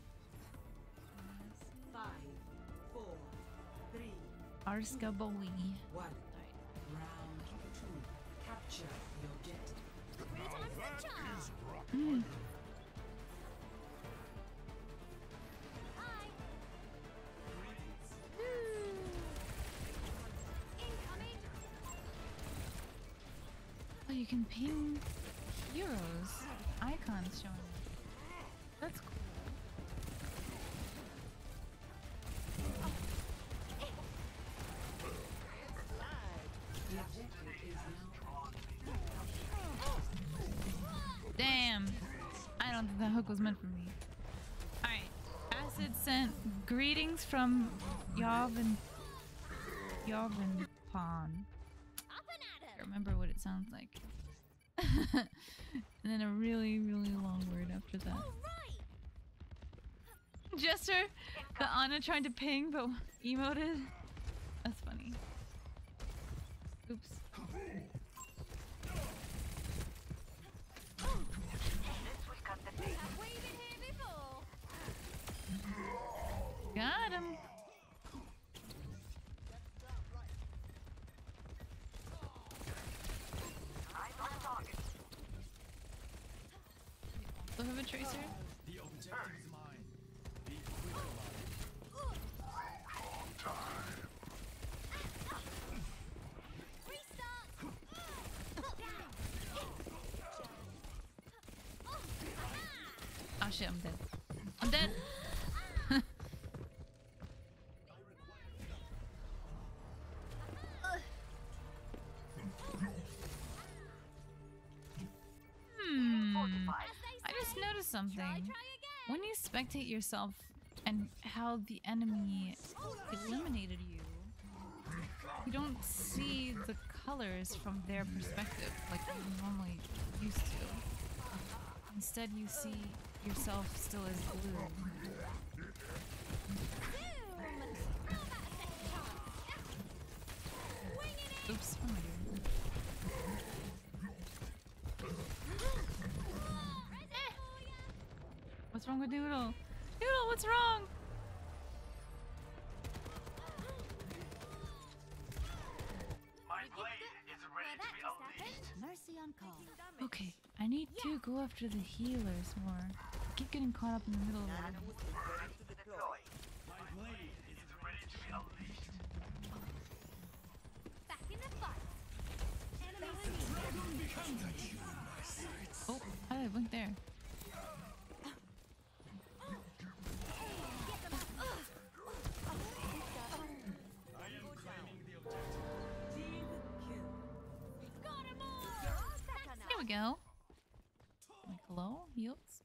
5, 4, 3, Arska Bowie. 1. Round 2. Capture the objective. Mm. Hi. Incoming. Oh, you can ping heroes. Icons showing up. That's cool. The objective is now. Damn. I don't think that hook was meant for me. Alright. Acid sent greetings from Yavin Pawn. Up and at I 'em. remember what it sounds like. And then a really, really long word after that. All right. Jester, the Anna tried to ping but emoted. That's funny. Oops. Have we been here before? Got him. Do you have a tracer? The objective is mine. Be quick about Restart. Oh shit, I'm dead. I'm dead. I just noticed something. Try again. When you spectate yourself and how the enemy eliminated you, you don't see the colors from their perspective like you normally used to. Instead, you see yourself still as blue. Boom. How about a second chance? Winging it. Oops, what am I doing? Ready for ya. What's wrong with Noodle? Noodle, what's wrong? My Okay, I need to go after the healers more. I keep getting caught up in the middle of it. My blade is ready to be unleashed. Back in the fight. Oh, how did I blink there? There we go. Like, hello? Heals?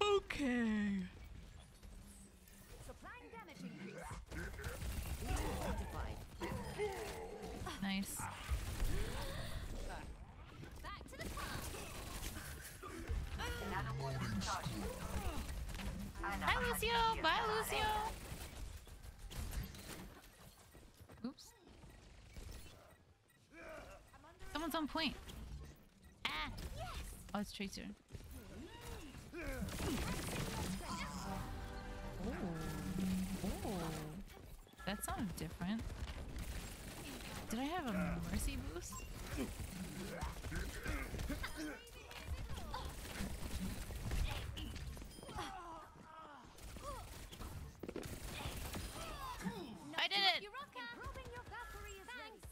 Okay. Supplying damage increase. Nice. Back to the car. Hi, Lucio! Bye, Lucio! Oops. Someone's on point. Ah! Oh, it's Tracer. Oh. That sounded different. Did I have a mercy boost? I did it! Improving your Valkyrie is nice.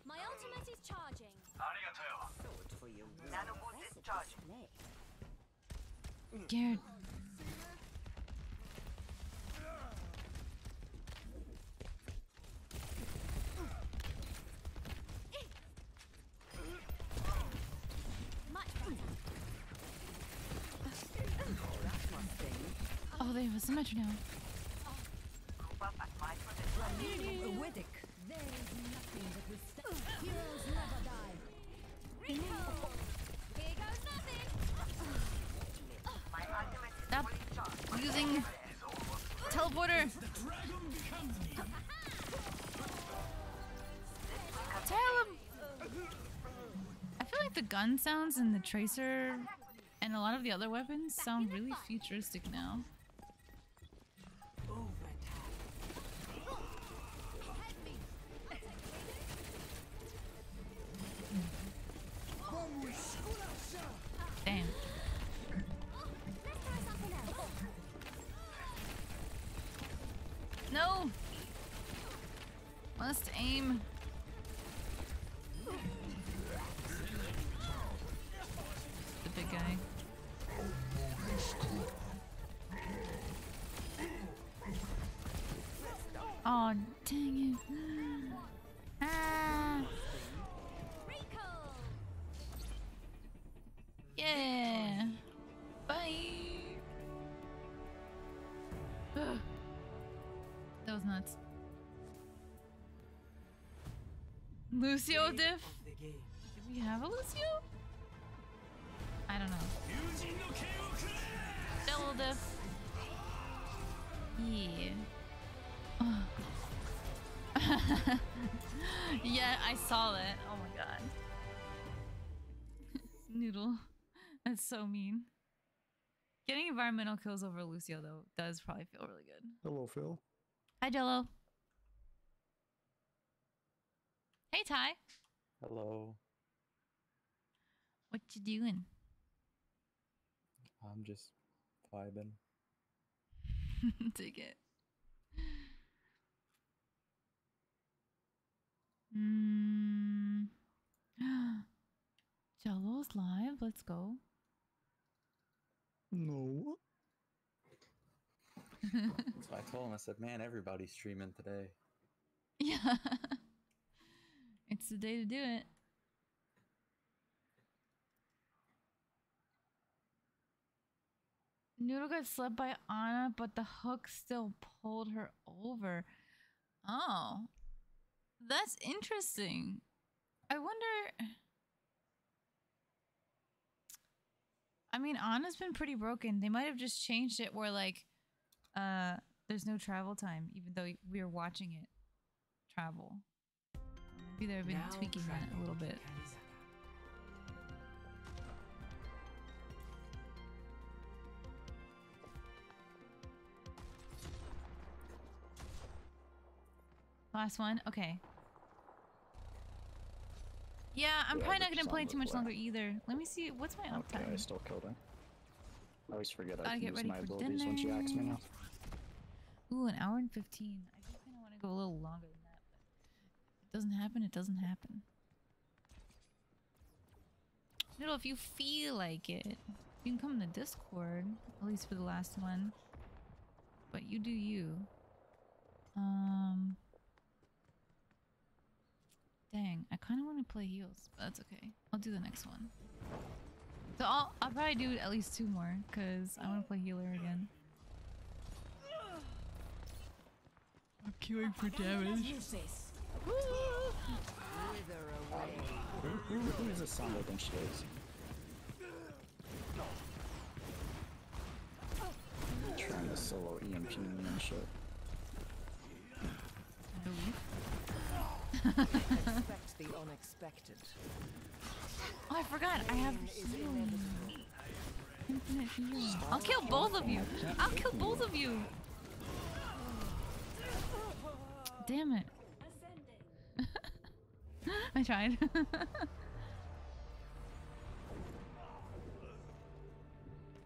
My ultimate is charging. Scared. Much better. Oh, they have a symmetry now. There is nothing that will stop. Heroes never die. Recall. Here goes nothing. Stop using teleporter. Tell him. I feel like the gun sounds and the tracer and a lot of the other weapons sound really futuristic now. Damn. No! Must aim. The big guy. Oh, dang it. Ah! Recall. Yeah! Bye! Ugh. That was nuts. Lucio diff? The game. Do we have a Lucio? I don't know. Double diff. Yeah. Yeah, I saw that. Oh my god. Noodle. That's so mean. Getting environmental kills over Lucio, though, does probably feel really good. Hello, Phil. Hi, Jello. Hey, Ty. Hello. What you doing? I'm just vibing. Take it. Mm. Jello's live. Let's go. No. So I told him, I said, man, everybody's streaming today. Yeah. It's the day to do it. Noodle got slept by Anna, but the hook still pulled her over. Oh. That's interesting. I wonder... I mean, Anna's been pretty broken. They might have just changed it where, like, there's no travel time, even though we were watching it travel. Maybe they've been tweaking that a little bit. Last one? Okay. Yeah, I'm probably not gonna play too much longer either. Let me see, what's my uptime? Okay, I still killed her. I always forget Gotta I get can use ready my for abilities when she acts me dinner. now. Ooh, an hour and 15. I do kinda wanna go a little longer than that, but if it doesn't happen, it doesn't happen. You know, if you feel like it, you can come in the Discord, at least for the last one. But you do you. Dang, I kind of want to play heals, but that's okay. I'll do the next one. So I'll probably do at least 2 more, because I want to play healer again. I'm queuing for damage. Who does it sound like she is? Trying to solo EMP and shit. Expect the unexpected. Oh, I forgot. I have healing. Infinite healing. I'll kill both of you. I'll kill both of you. Damn it. I tried.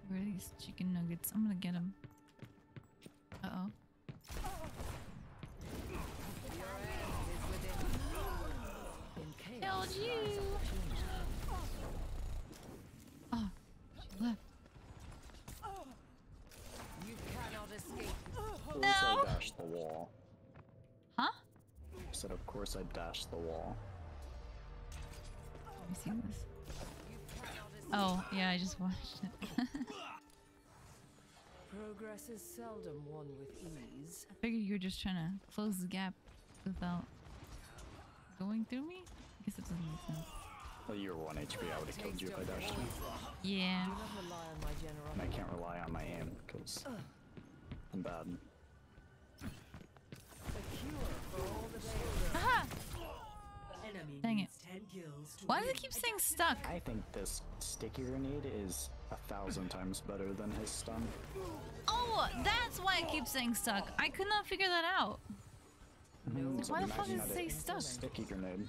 Where are these chicken nuggets? I'm gonna get them. Uh-oh. Killed you! Oh, she left. You cannot escape. No! I dashed the wall. Huh? I said, of course I dashed the wall. Let me see this. Oh, yeah, I just watched it. Progress is seldom won with ease. I figured you were just trying to close the gap without going through me? I guess it doesn't make sense. Well, you were 1 HP, I would have killed you if I dashed you. Yeah. Do not rely on my generosity. And I can't rely on my aim, because I'm bad. A cure for all the days. Aha! Enemy Dang it. needs 10 kills to Why does win. it keep saying stuck? I think this sticky grenade is 1,000 times better than his stun. Oh, that's why it keeps saying stuck. I could not figure that out. So Why the fuck imagine does it that say it's a stuck? sticky grenade.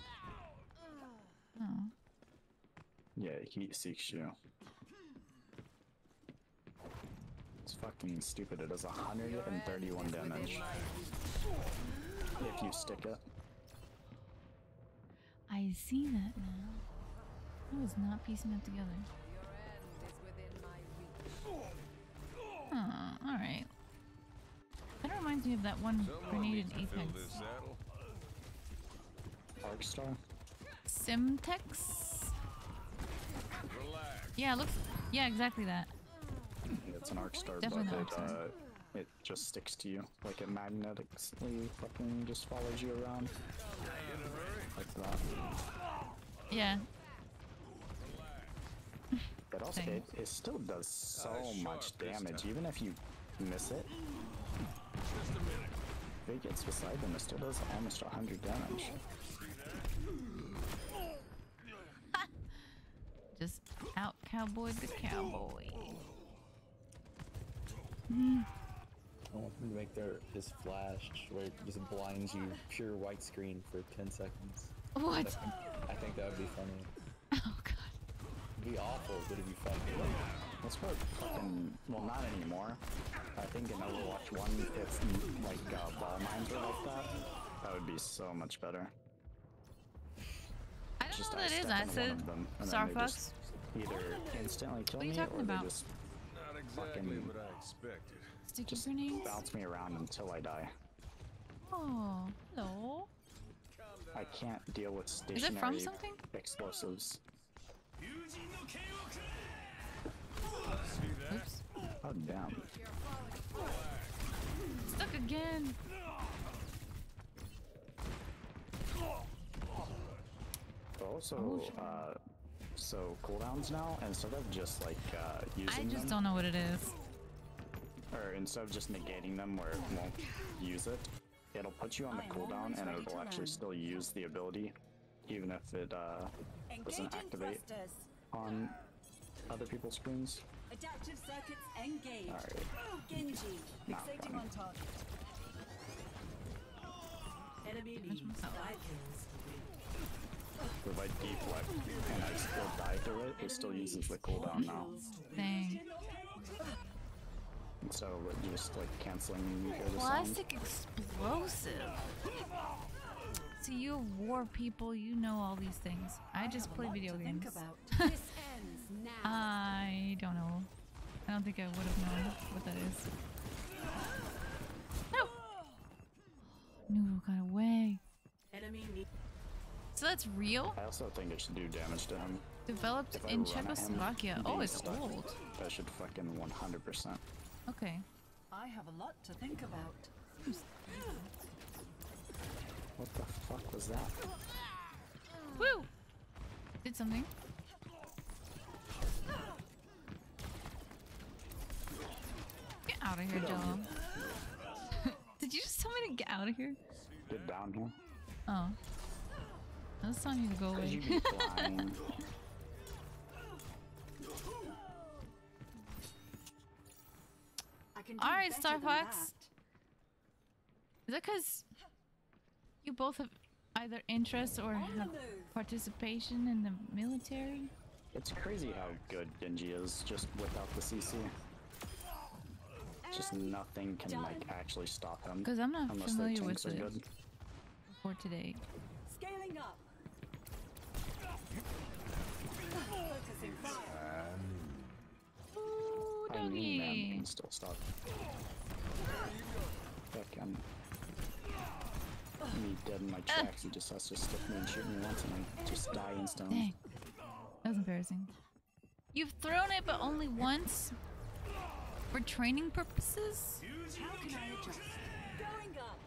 Oh. Yeah, heat seeks you. It's fucking stupid. It does 131 damage if you stick it. I see that now. I was not piecing that together. Oh, alright. That reminds me of that one grenade in Apex. Arcstar? Simtex? Yeah, it looks... Yeah, exactly that. It's an Arcstar, Definitely but an Arcstar. it just sticks to you. Like it magnetically fucking just follows you around. Like that. Yeah. But also, it still does so much damage, even if you miss it. If it gets beside them, it still does almost 100 damage. Just out cowboy the cowboy. I want them to make his flash where it just blinds you pure white screen for 10 seconds. What? I think that would be funny. Oh god. It'd be awful, but it'd be funny. That's what fucking, well, not anymore. I think in Overwatch 1, if like ball mines were like that, that would be so much better. I don't Just know what that is. step I in one said of them, and then Star they Fox. just either instantly kill What are you me, talking or about? they just Not exactly fucking what I expected. Sticky just grenades? bounce me around until I die. Oh, hello. I can't deal with Is stationary it from something? explosives. Oops. Oh damn. Stuck again. But also, so cooldowns now, instead of just like using I just them, don't know what it is. or instead of just negating them where it won't use it, it'll put you on the cooldown and it'll actually still use the ability, even if it doesn't activate on other people's screens. Adaptive circuits engaged. Alright. Genji, Not fixating fun. on target. Enemy damage needs myself. 5 kills. If I deflect and I still die through it, it still uses the cooldown now. Dang. And so it just like canceling you hear the sound. Plastic explosive. See, you war people, you know all these things. I just play video games. This ends now. I don't know. I don't think I would have known what that is. No! Noodle got away. Enemy needs. So that's real? I also think it should do damage to him. Developed If I in run at him, Czechoslovakia. Oh, being it's stuck, old. That should fucking 100%. Okay. I have a lot to think about. What the fuck was that? Woo! Did something. Get out of here, Jello. Did you just tell me to get out of here? Get down here. Oh. I was telling you to go away. You be flying. I can do Alright, better Star than Fox. that. Is that because you both have either interest or have participation in the military? It's crazy how good Genji is just without the CC. Just nothing can like actually stop him. Because I'm not unless their familiar with tanks are it good. for today. Scaling up. Focusing fire. Ooh, I mean, man, doggy. can still stop. Fuck, I'm me dead in my tracks. He just has to stick me and shoot me once, and I just die instantly. Dang. That was embarrassing. You've thrown it, but only once? For training purposes? How can I adjust? Going up.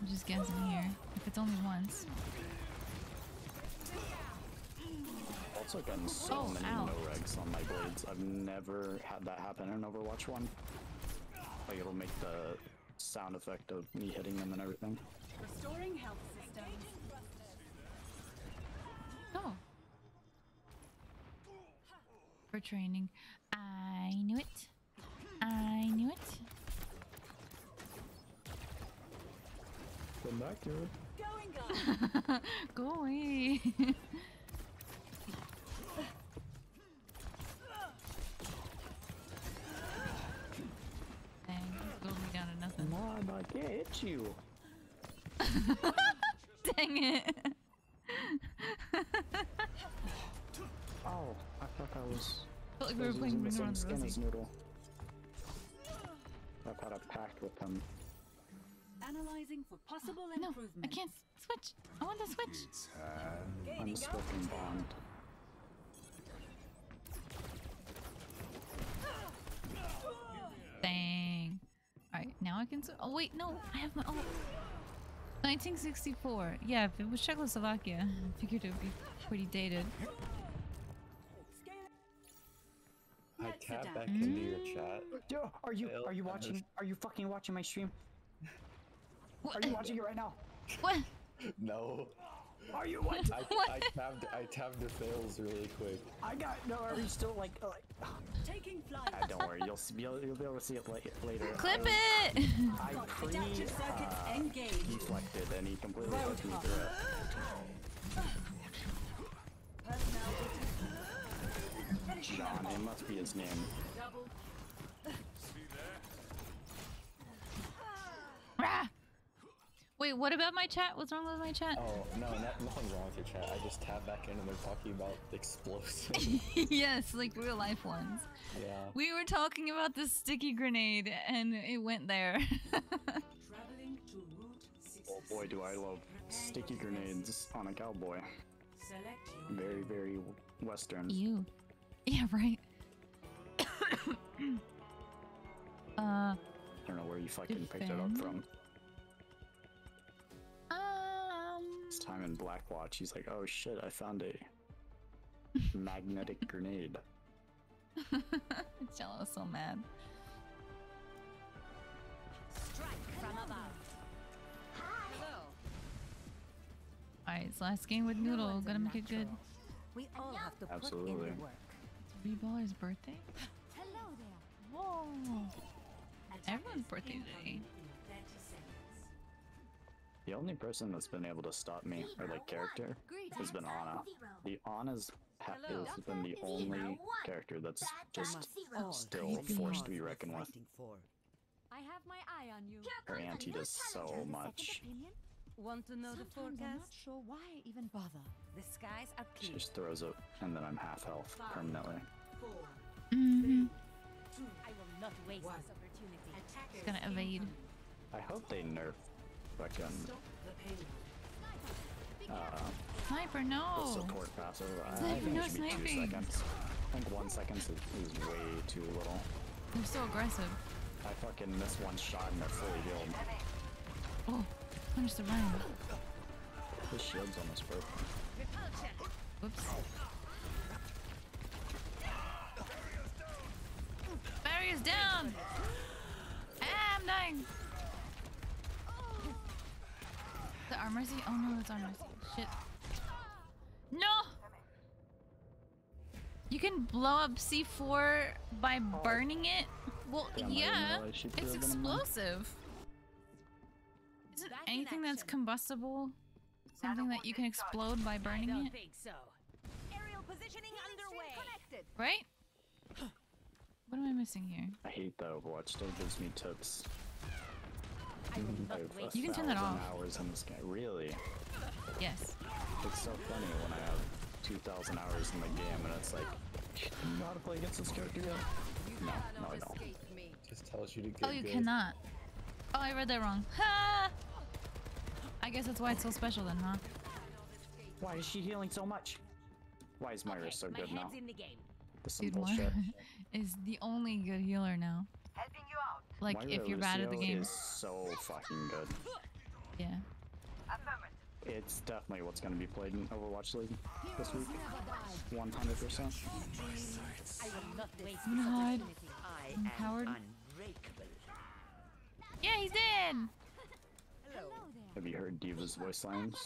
I'm just guessing here. If it's only once. Also gotten so Oh, many ow. no-regs on my blades. I've never had that happen in Overwatch 1. Like, it'll make the sound effect of me hitting them and everything. Restoring health systems. Oh. For training. I knew it. I knew it. Come back here. Going up. Go away. Dang, just go me down to nothing. Mom, I can't hit you. Dang it. Oh, I thought that was. Felt like we were playing the Ring same Around the skin Rosie. as Noodle. I've had a pact with him. Analyzing for possible No, improvement. I can't switch. I want to switch. I'm a spoken bond. Dang. Alright, now I can. Oh, wait, no. I have my. Oh. 1964. Yeah, if it was Czechoslovakia, I figured it would be pretty dated. I tap back into your chat. Yo, are you Fail. watching? Are you fucking watching my stream? What? Are you watching it right now? What? No. Are you watching? I tabbed the fails really quick. I got no. Are you still like? Taking flight. Don't worry. You'll be able to see it later. Clip it! I Adaptive circuits engaged. deflected and he completely Road fucked me hop. through it. Personnel John, it must be his name. double. Rah! Wait, what about my chat? What's wrong with my chat? Oh, no, nothing's wrong with your chat. I just tabbed back in and they're talking about explosive. Yes, like real life ones. Yeah. We were talking about the sticky grenade and it went there. Traveling to Route 66. Oh boy, do I love sticky grenades on a cowboy. Select your Very, very western. You. Yeah, right. I don't know where you fucking picked it up Defend. from. This time in Blackwatch, he's like, oh shit, I found a magnetic grenade. Jello is so mad. strike from above. Alright, it's last game with Noodle. Gotta make it good. We all have to Absolutely. put in the work. It's Reballer's birthday? Hello there. Whoa. Everyone's birthday today. in 30 seconds. The only person that's been able to stop me, or like character, has been Ana. The Ana's has been the only character that's just still forced to be reckoned with. I have my eye on you. Her anti does so much. Want to know the forecast? I'm not sure why I even bother. The skies are She clear. just throws it, and then I'm half health permanently. 4, Mm-hmm. 2, I will not waste this opportunity. attackers Gonna evade. I hope they nerf fucking Stop the payload. Sniper, the no! support passive. I Sniper, think no it should be 2 sniping. seconds. I think 1 second is way too little. They're so aggressive. I fucking missed one shot and they're fully healed. Oh, punch the Ryan. His shield's almost broken. Whoops. Barrier's down! Ah, I'm dying! The armor C? Oh no, it's armor C. Shit. No! You can blow up C4 by burning it? Well, Damn, I didn't yeah. realize she threw It's a venom there. explosive. Isn't anything that's combustible something that you can explode by burning I don't it? think so. Aerial positioning underway. Connected. Right? What am I missing here? I hate that Overwatch. Still gives me tips. I will I not have waste. You can turn that 1,000 off. hours in this game. Really? Yes. It's so funny when I have 2,000 hours in the game and it's like, you know how to play against this character yet? No, I don't. Just tells you to get Oh, you good. cannot. Oh, I read that wrong. Ha! I guess that's why it's so special then, huh? Why is she healing so much? Why is Myra so My good now? head's in the game. This is some Dude, bullshit. Moira is the only good healer now. Like, Moira if you're bad at the Lucio game. is so fucking good. Yeah. It's definitely what's going to be played in Overwatch League this week. 100%. I will not waste I'm gonna hide. I I'm coward. Unbreakable. Yeah, he's dead! Have you heard Diva's voice lines?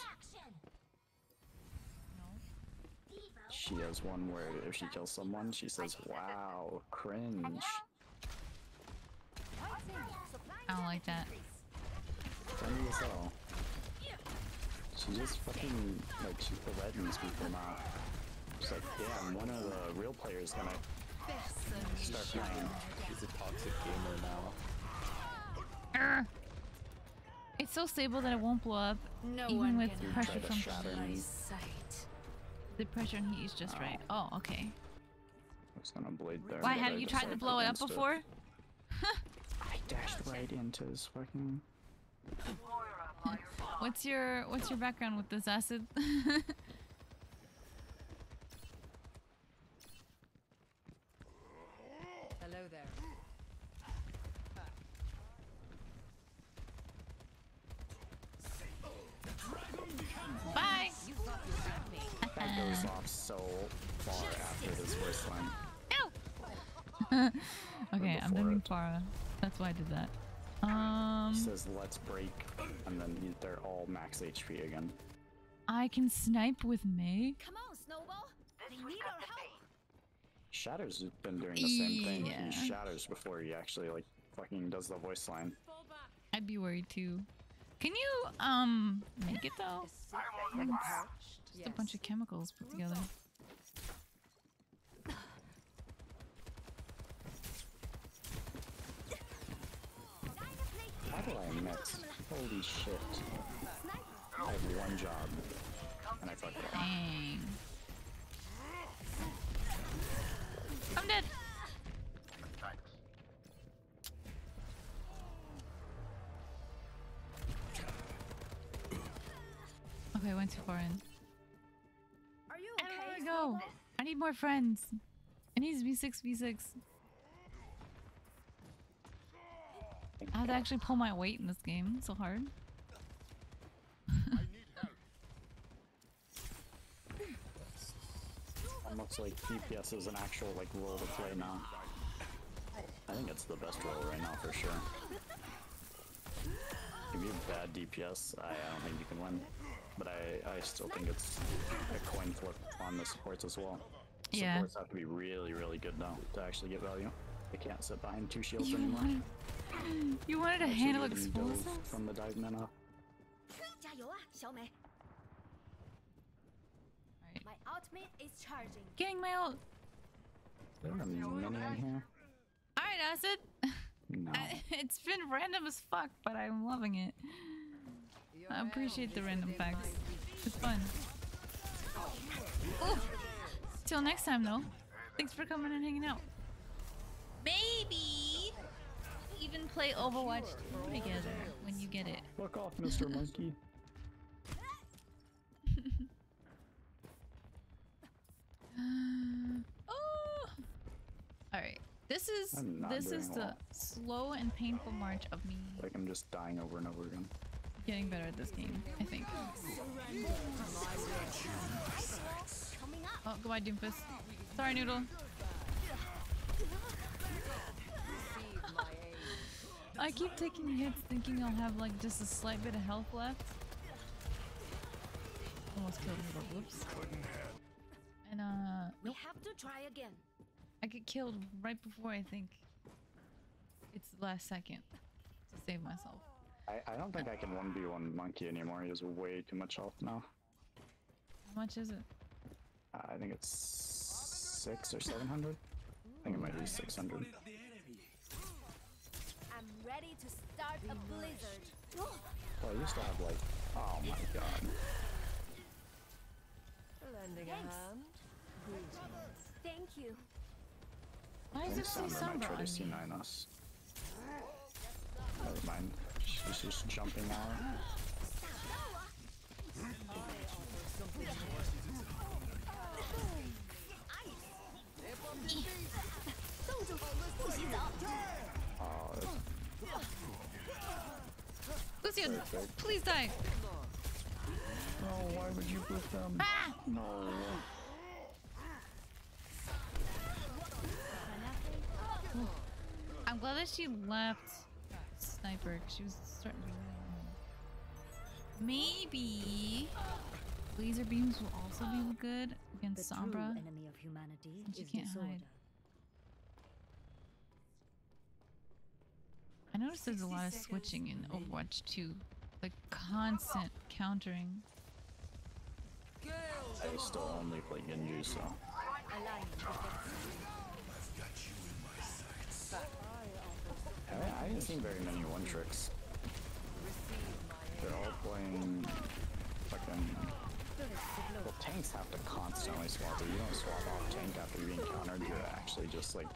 She has one where if she kills someone, she says, "Wow, cringe." I don't like that. Funny as hell. She just fucking, like, she threatens people now. She's like, damn, one of the real players gonna start playing. She's a toxic gamer now. Urgh. It's so stable that it won't blow up, even with pressure Try to from shatter me. the pressure and heat is just right. Oh, okay. I was gonna blade there. Why but have I you tried to decided blow it up against before? I dashed right into his fucking. What's your background with this acid? Hello there. Bye. You thought you had me. That goes off so far after his first line. Ow! Okay, I'm before doing it. Farah. That's why I did that. He says, "Let's break," and then they're all max HP again. I can snipe with May. Come on, Snowball. They need our help. Shatter's been doing the same thing. Yeah. He shatters before he actually like fucking does the voice line. I'd be worried too. Can you make it though? Just a bunch of chemicals put together. How do I miss? Holy shit! I have one job, and I fucked it up. Dang. I'm dead. Okay, I went too far in. Are you I don't know where okay? to go. I need more friends. It needs to be 6v6. I have to actually pull my weight in this game. It's so hard. Almost like DPS is an actual like role to play now. I think it's the best role right now for sure. If you have bad DPS, I don't think you can win. But I still think it's a coin flip on the supports as well. Yeah. Supports have to be really, really good though to actually get value. They can't sit behind 2 shields You anymore. wanted, you wanted to handle Actually, even dove explosives? from the dive mana. Alright. My ultimate is charging. Getting my ult. Is there a mini in here? Alright, Acid. No. It's been random as fuck, but I'm loving it. I appreciate the random facts. It's fun. Ooh. Till next time, though. Thanks for coming and hanging out. Maybe even play Overwatch 2 together when you get it. Fuck off, Mr. Monkey. Oh. All right. This is the well. slow and painful march of me Like I'm just dying over and over again. getting better at this game, I think. Oh, goodbye, Doomfist. Sorry, Noodle. I keep taking hits thinking I'll have like just a slight bit of health left. Almost killed Noodle. Whoops. And We have to try again. I get killed right before I think it's the last second to save myself. I don't think I can 1v1 Monkey anymore. He has way too much health now. How much is it? I think it's 600 or 700. I think it might be 600. I'm ready to start a blizzard. Oh, I used to have like, oh my god. Lending a hand. Thank you. Why does it say Someone might Sombra try on to me? C9 us. Never mind. She's just jumping out. Oh, Lucio, perfect. please die! No, why would you put them? Ah! No. I'm glad that she left Sniper, 'cause she was starting to be really annoying. Maybe laser beams will also be good against The Sombra. true enemy of humanity Since you is can't disorder. hide. I noticed there's a lot of switching in Overwatch 2. Like constant countering. I still only play Genji, so. I haven't seen very many one tricks. They're all playing fucking. Well, tanks have to constantly swap. If you don't swap off tank after being countered, you actually just like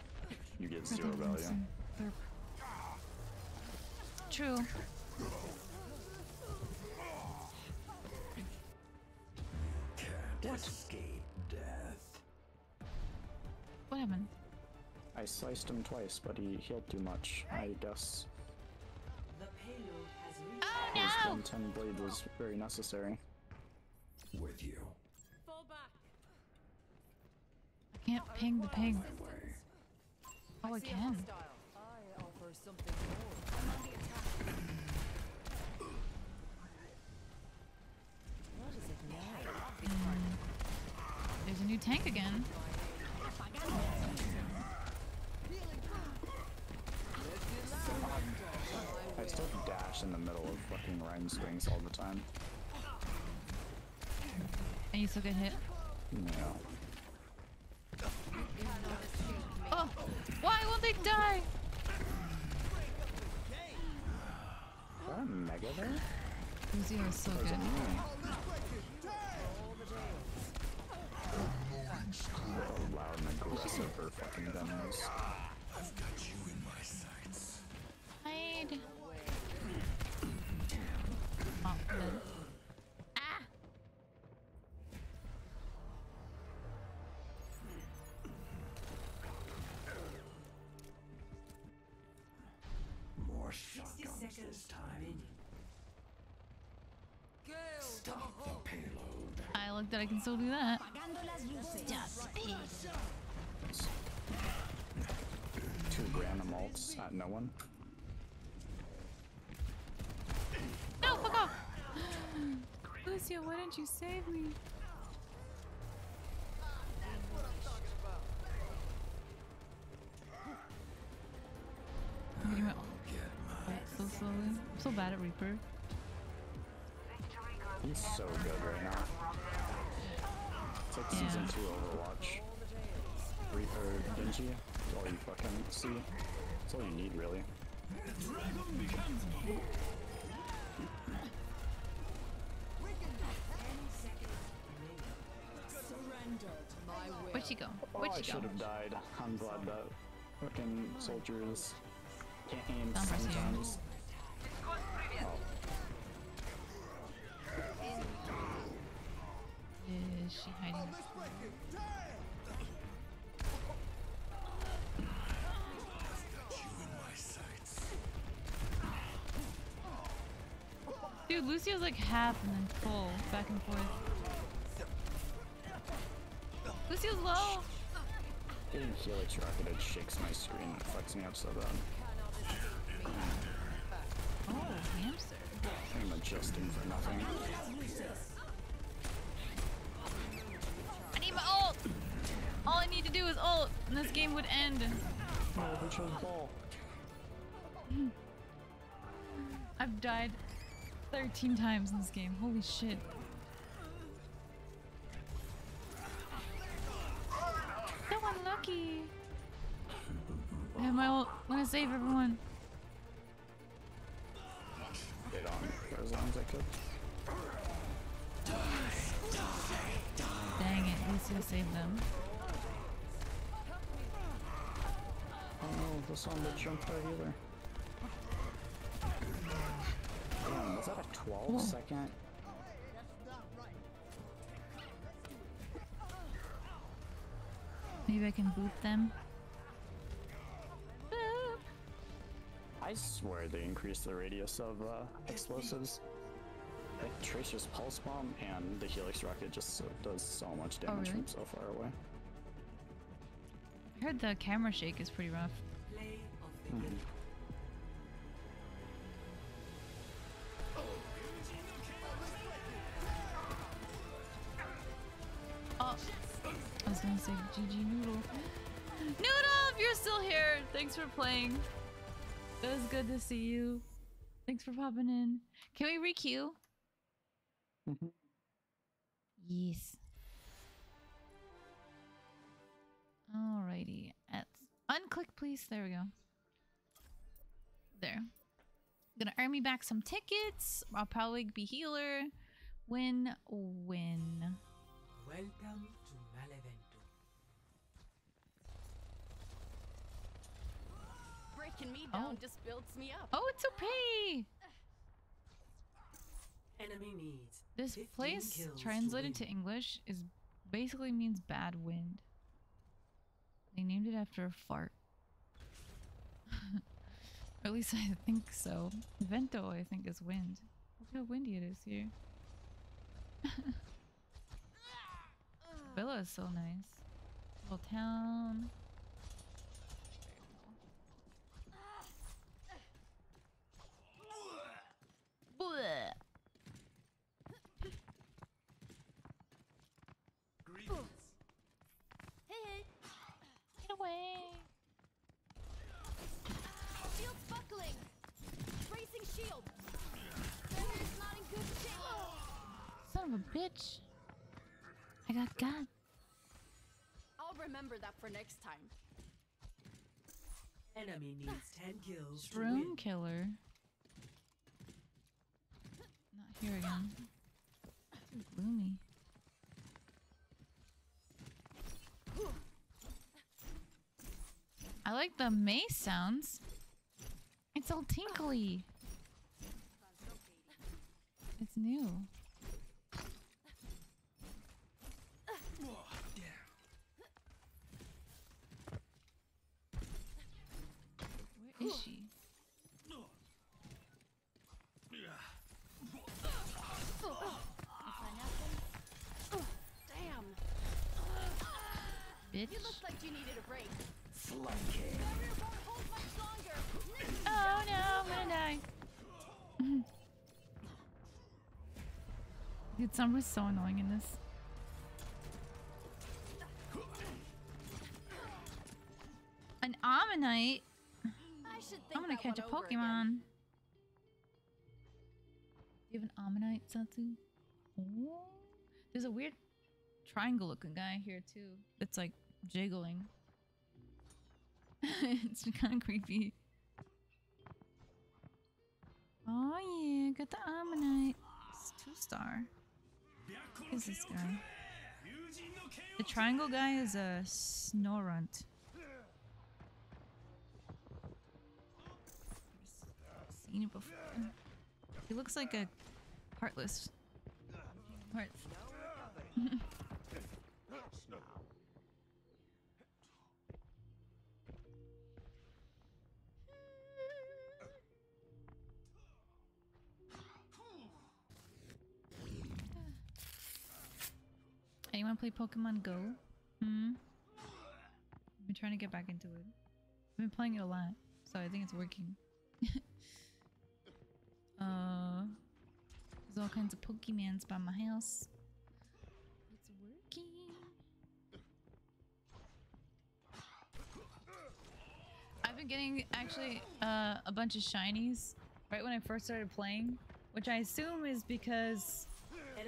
you get zero value. True. Can't escape death. What happened? I sliced him twice, but he healed too much. I guess The payload has reached. Oh his no! 110 blade was very necessary. With you. Fall back. I can't ping the ping. My way. Oh, I can. I offer something more. I'm on the attack. What is it now? There's a new tank again. I still dash in the middle of fucking Ryan swings all the time. And you still get hit. No. Oh! Why won't they die? Is that a mega there? Lucio is so Or is good. it me? Oh, loud and aggressive her fucking demos. I've got you in my sights. Hide. Oh, good. Ah! More 60 shotguns seconds this time. remaining. Stop the payload. I looked that I can still do that. Just peace. 2 random ults at no one. No, fuck off! Lucio, why didn't you save me? I'm getting my ult so slowly. I'm so bad at Reaper. He's so good right now. It's like season 2 Overwatch. Genji. That's all you fucking see. That's all you need, really. Where'd she go? Oh, Where'd I she go? should have died. I'm glad that fucking soldiers can't aim Down for you. sometimes. Is she hiding? Dude, Lucio's like half and then full, back and forth. Lucio's low! Getting Helix Rocketed shakes my screen. It fucks me up so bad. Oh, hamster. I'm adjusting for nothing. I need my ult! All I need to do is ult, and this game would end. No, we chose ball. I've died 13 times in this game. Holy shit. So unlucky. I have my ult. I'm gonna save everyone. Stayed on for as long as I could. Dang it, Lucio saved them. Oh no, the Sombra jumped our healer. Damn, was that a 12-second? Maybe I can boot them. Boop. I swear they increased the radius of explosives. Like Tracer's Pulse Bomb and the Helix Rocket just does so much damage really? from so far away. I heard the camera shake is pretty rough. Play of the game. Oh, I was gonna say GG Noodle. Noodle, if you're still here, thanks for playing. It was good to see you. Thanks for popping in. Can we re-queue? Yes. Alrighty. Unclick, please. There we go. There. Gonna earn me back some tickets. I'll probably be healer. Win. Welcome to Malevento. Breaking me down just builds me up. Oh, it's OP! Enemy needs This 15 place, kills translated to to English, is basically means bad wind. They named it after a fart. Or at least I think so. Vento, I think, is wind. Look how windy it is here. Villa is so nice. Little town. Bleh. Hey, Get away. shield's buckling. Bracing shield. It's not in good shape. Son of a bitch. I got God. I'll remember that for next time. Enemy needs 10 kills to Shroom win. killer. Not here again. Too gloomy. I like the mace sounds. It's all tinkly. It's new. Where is she? Damn. Bitch. You looked like you needed a break. Flanking. Barrier won't hold much longer. Oh no, I'm gonna die. Dude, Sombra's so annoying in this. An Ammonite? I should think I'm gonna that catch a one over Pokemon. again. Do you have an Ammonite, Satsu? Oh, there's a weird triangle looking guy here too. It's like jiggling. It's kind of creepy. Oh yeah, got the Ammonite. It's 2-star. What is this guy? The triangle guy is a Snorunt. Seen it before. He looks like a heartless. Heart. Anyone play Pokemon Go? I've been trying to get back into it. I've been playing it a lot, so I think it's working. There's all kinds of Pokemons by my house. It's working. I've been getting actually a bunch of shinies right when I first started playing, which I assume is because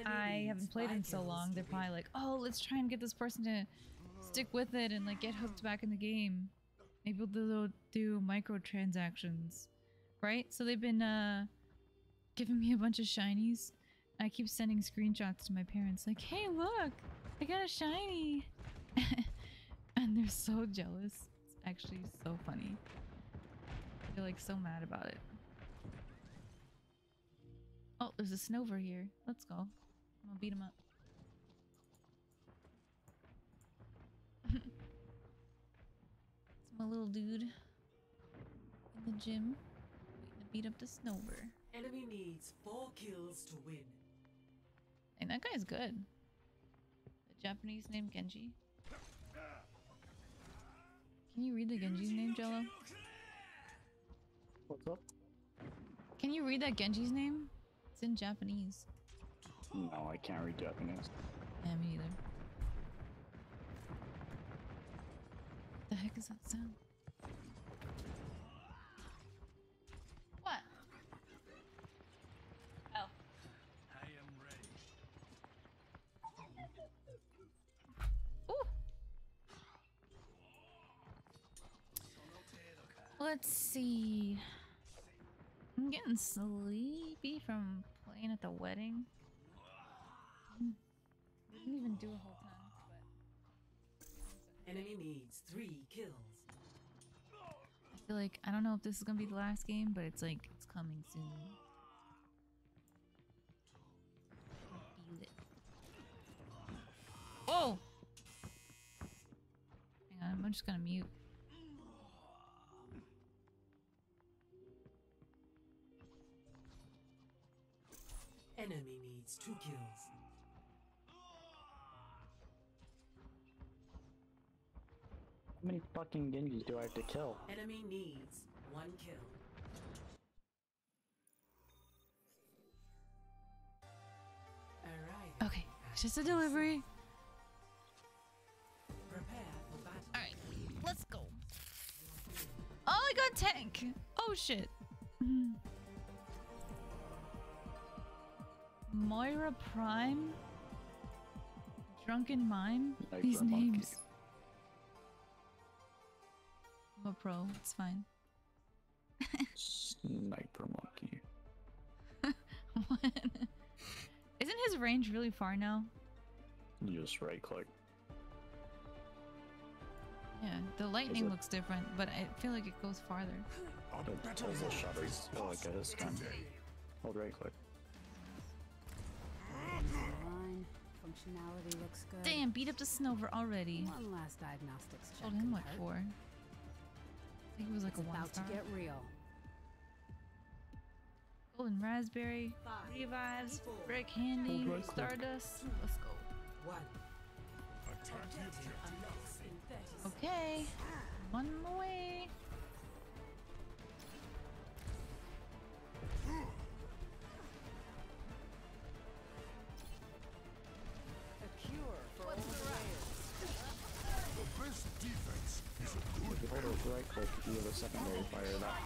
I haven't played in so long. They're probably like, oh, let's try and get this person to stick with it and like get hooked back in the game. Maybe they'll do microtransactions, right? So they've been giving me a bunch of shinies. I keep sending screenshots to my parents like, hey, look, I got a shiny. And they're so jealous. It's actually so funny. They're like so mad about it. Oh, there's a Snover here. Let's go. I'm gonna beat him up. It's my little dude in the gym waiting to beat up the Snover. Enemy needs 4 kills to win. And that guy's good. The Japanese name Genji. Can you read the Genji's name, Jello? What's up? Can you read that Genji's name? It's in Japanese. No, I can't read Japanese. Yeah, me either. What the heck is that sound? What? Oh. I am ready. Ooh. Let's see. I'm getting sleepy from playing at the wedding. Didn't even do a whole ton, but Enemy needs 3 kills. I feel like I don't know if this is gonna be the last game, but it's like it's coming soon. I feel it. Oh! Hang on, I'm just gonna mute. Enemy needs 2 kills. How many fucking Genjis do I have to kill? Enemy needs 1 kill. Alright. Okay, it's just a delivery. Prepare for battle. Alright, let's go. Oh, I got tank! Oh shit. Moira Prime? Drunken Mime? These names. I'm a pro, it's fine. Sniper monkey. What? Isn't his range really far now? You just right click. Yeah, the lightning looks different, but I feel like it goes farther. It tells the shutters go like this time. Hold right click. Line. Functionality looks good. Damn, beat up the Snover already. One last diagnostics check. Told him couldn't what hurt. for. I think it was like It's a about to 1-star. get real. Golden Raspberry, Revives, Brick Handy, Stardust. Let's go. 1. Objective unlocks in 30 seconds. Okay, on my way. A cure for old The best defense is a good If you hold it right click, you have a secondary fire that.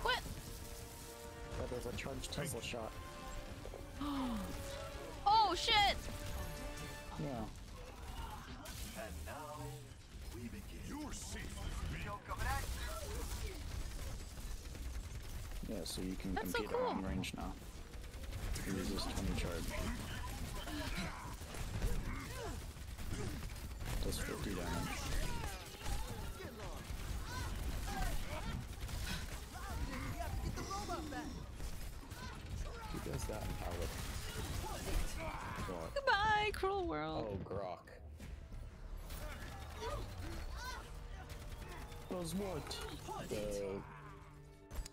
What? But there's a charged Tesla shot. Oh shit! Yeah. And now we begin. You're safe. Yeah, so you can That's so compete cool. at long range now. It uses 20 charge. Does 50 damage. Who does that in Paladins? Grok. Goodbye, cruel world. Oh, Grok. Does what? The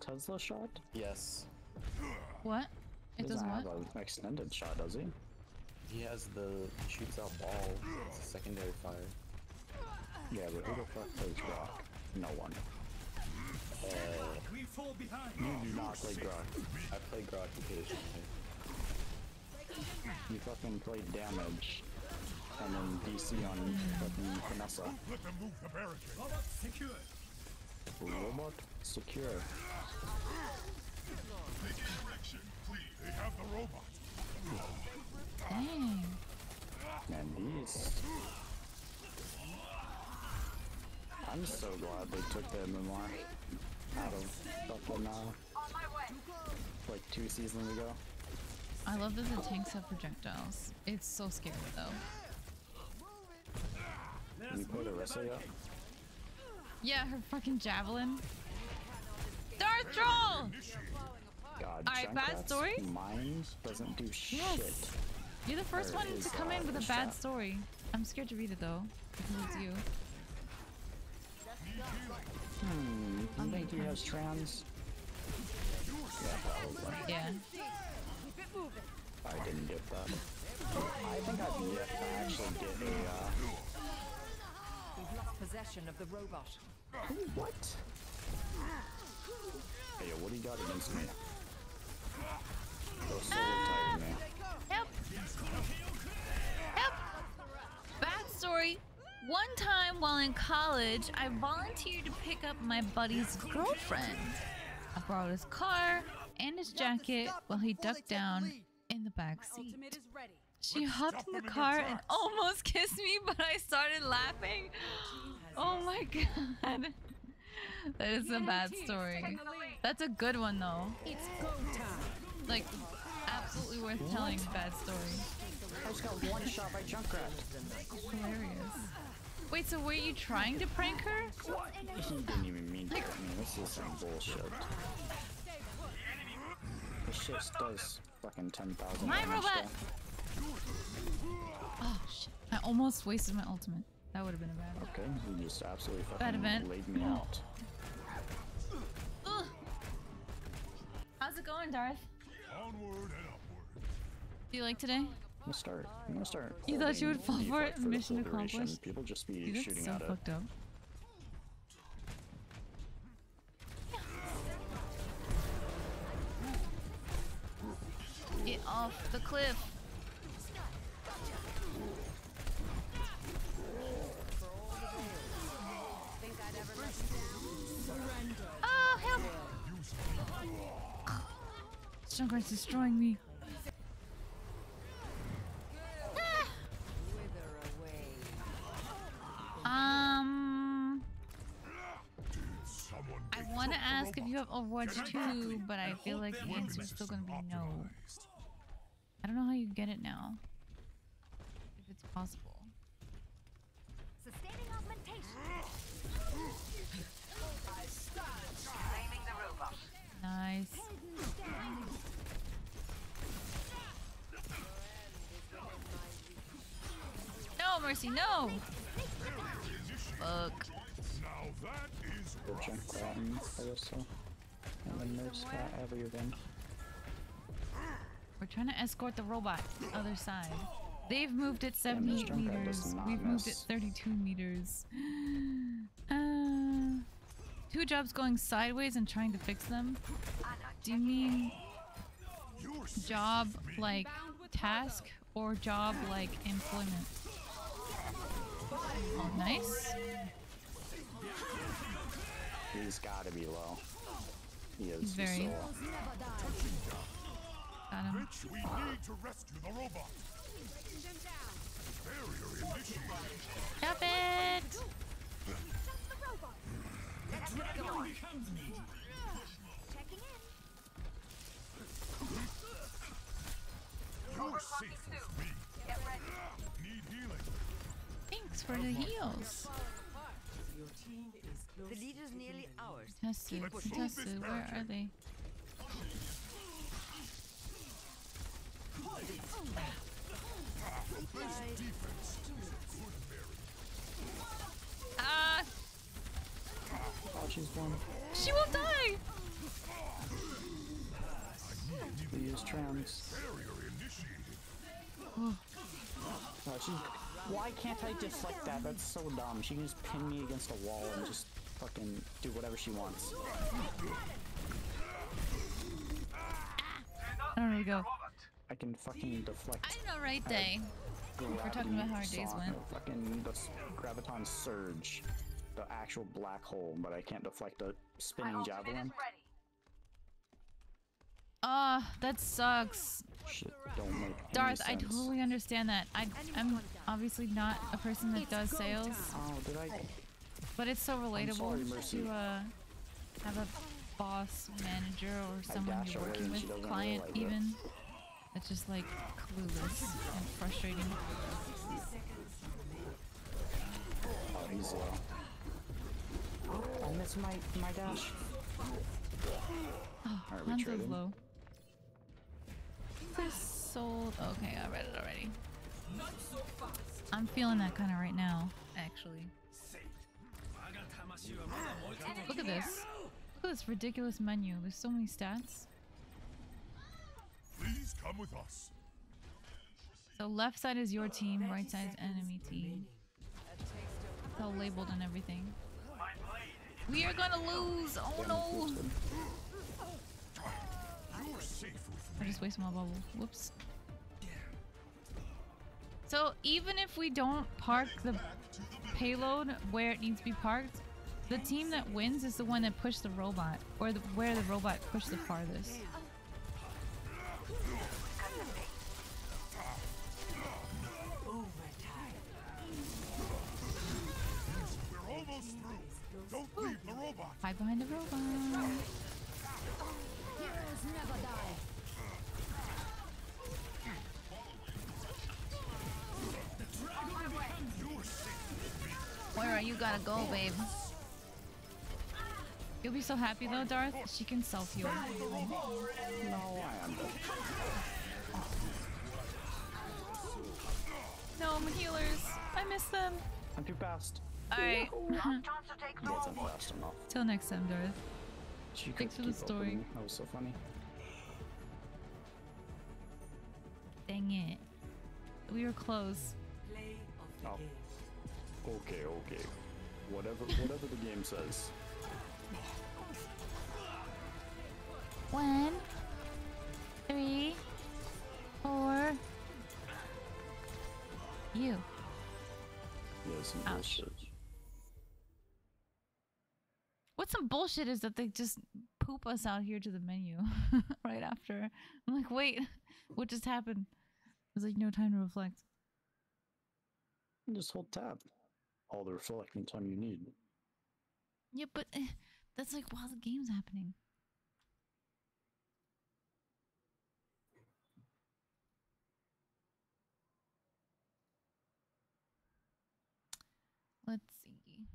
Tesla shot? Yes. What? It does Doesn't what? have an extended shot, does he? He has the. He shoots out ball. It's a secondary fire. Yeah, but who the fuck plays Grok? No one. We fall behind. You do not play Grok. I play Grok occasionally. You fucking play damage. And then DC on fucking Vanessa. Let them move the barricade. Robot secure. Robot secure. Make a direction, please. They have the robot. Dang. And these. I'm so glad they took the memoir out of fucking like 2 seasons ago. I love that the tanks have projectiles. It's so scary though. You played Arissa yet? Yeah, her fucking javelin. Darth Troll! God, Alright, bad Junkrat's story? Mine doesn't do shit. Yes. You're the first Or one is, to come in with a his bad trap. story. I'm scared to read it though, because it's you. You think he has trans? Yeah, probably. Yeah. I didn't get that. I think I've yet to actually get a, We've lost possession of the robot. What? Hey, what do you got against me? Those solo tired me. Help! Help! Bad story. One time while in college, I volunteered to pick up my buddy's girlfriend. I borrowed his car and his jacket while he ducked down in the back seat. Ultimate is ready. She hopped in the car and almost kissed me, but I started laughing. Oh my god. That is a bad story. That's a good one though. It's go time. Like, absolutely worth telling bad story. I just got one shot by Junkrat. Hilarious. Wait, so were you trying to prank her? He didn't even mean to. I mean, this is some bullshit. This shit does fucking 10,000 My damage robot! though. Oh shit. I almost wasted my ultimate. That would have been a bad one. Okay, you just absolutely Bad fucking event. laid me out. Ugh. How's it going, Darth? Onward and upward. Do you like today? I'm gonna start. You thought you would fall holding for the it? full Mission duration. accomplished? People just be Dude, that's shooting so at it. fucked up. Get off the cliff. Oh, help! Junkrat's destroying me. I want to ask if you have Overwatch 2, but I feel like the answer is still going to be no. I don't know how you get it now. If it's possible. Sustaining augmentation. Nice. No, Mercy, no! Fuck. Now that is The Junkrat and Arissa. And then there's everything. We're trying to escort the robot the other side. They've moved it 78 Junkrat does meters. not We've moved it miss. 32 meters. 2 jobs going sideways and trying to fix them? Do you mean job like task or job like employment? Oh, nice. He's gotta be low. He is. He's very. So low. Got him. Rich, we need to rescue the robot. Taking them down. Barrier initiated. Stop it! That's the robot. Checking in. You're safe with me. Need healing. Thanks for the heals. Your team is close. The lead is nearly ours. Tetsu, Tetsu, where are they? This defense is a good berry. Ah! Oh, she's one. She won't die! We use trams. Barrier initiated. Oh, Oh, she. Why can't I deflect that? That's so dumb. She can just pin me against a wall and just fucking do whatever she wants. I don't really go. I can fucking deflect. I know, right day. We're talking about how our days went. Fucking the graviton surge, the actual black hole, but I can't deflect a spinning javelin. Ah, that sucks. Shit, don't make any Darth, I sense. totally understand that. I'm obviously not a person that does sales, Oh, did I? but it's so relatable sorry, Mercy. to have a boss, manager, or someone dash you're away working and she with, doesn't client realize it. even. It's just like clueless and frustrating. Oh, he's low. I missed my dash. Oh, Alright, we Hanzo's traded. low. They're sold. Okay, I read it already. I'm feeling that kind of right now, actually. Look at this. Look at this ridiculous menu. There's so many stats. Please come with us. So left side is your team, right side is enemy team. It's all labeled and everything. We are gonna lose! Oh no! You're safe with I just wasted my bubble. Whoops. So even if we don't park the payload where it needs to be parked, the team that wins is the one that pushed the robot, or where the robot pushed the farthest. We're almost through. Don't leave the robot. Hide behind the robot. Heroes never die. Moira, you gotta go, babe. You'll be so happy though, Darth. She can self-heal. No, I am. No, my healers. I miss them. I'm too fast. Alright. Wasn't fast enough. Till next time, Darth. She Thanks for could the keep up story. with me. That was so funny. Dang it. We were close. Play of the Oh. game. Okay. Whatever the game says. 1, 3, 4. You. Yeah, some Ouch. bullshit. What's some bullshit is that they just poop us out here to the menu right after. I'm like, wait, what just happened? There's like no time to reflect. Just hold tab. All the reflecting time you need. Yeah, but that's like while the game's happening. Let's see.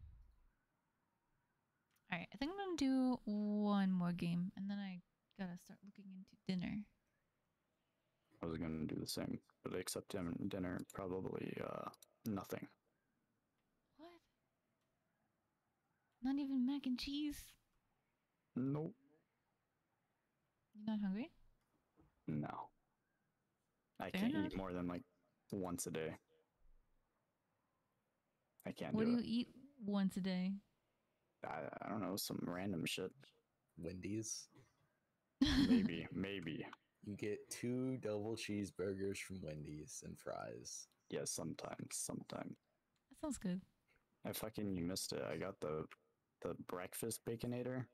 Alright, I think I'm gonna do one more game and then I gotta start looking into dinner. I was gonna do the same, but except dinner, probably nothing. What? Not even mac and cheese? Nope. You're not hungry? No. I Fair can't enough. eat more than like once a day. I can't What do do you it. eat once a day? I don't know, some random shit. Wendy's. Maybe. You get 2 double cheeseburgers from Wendy's and fries. Yeah, sometimes. That sounds good. You missed it. I got the breakfast baconator.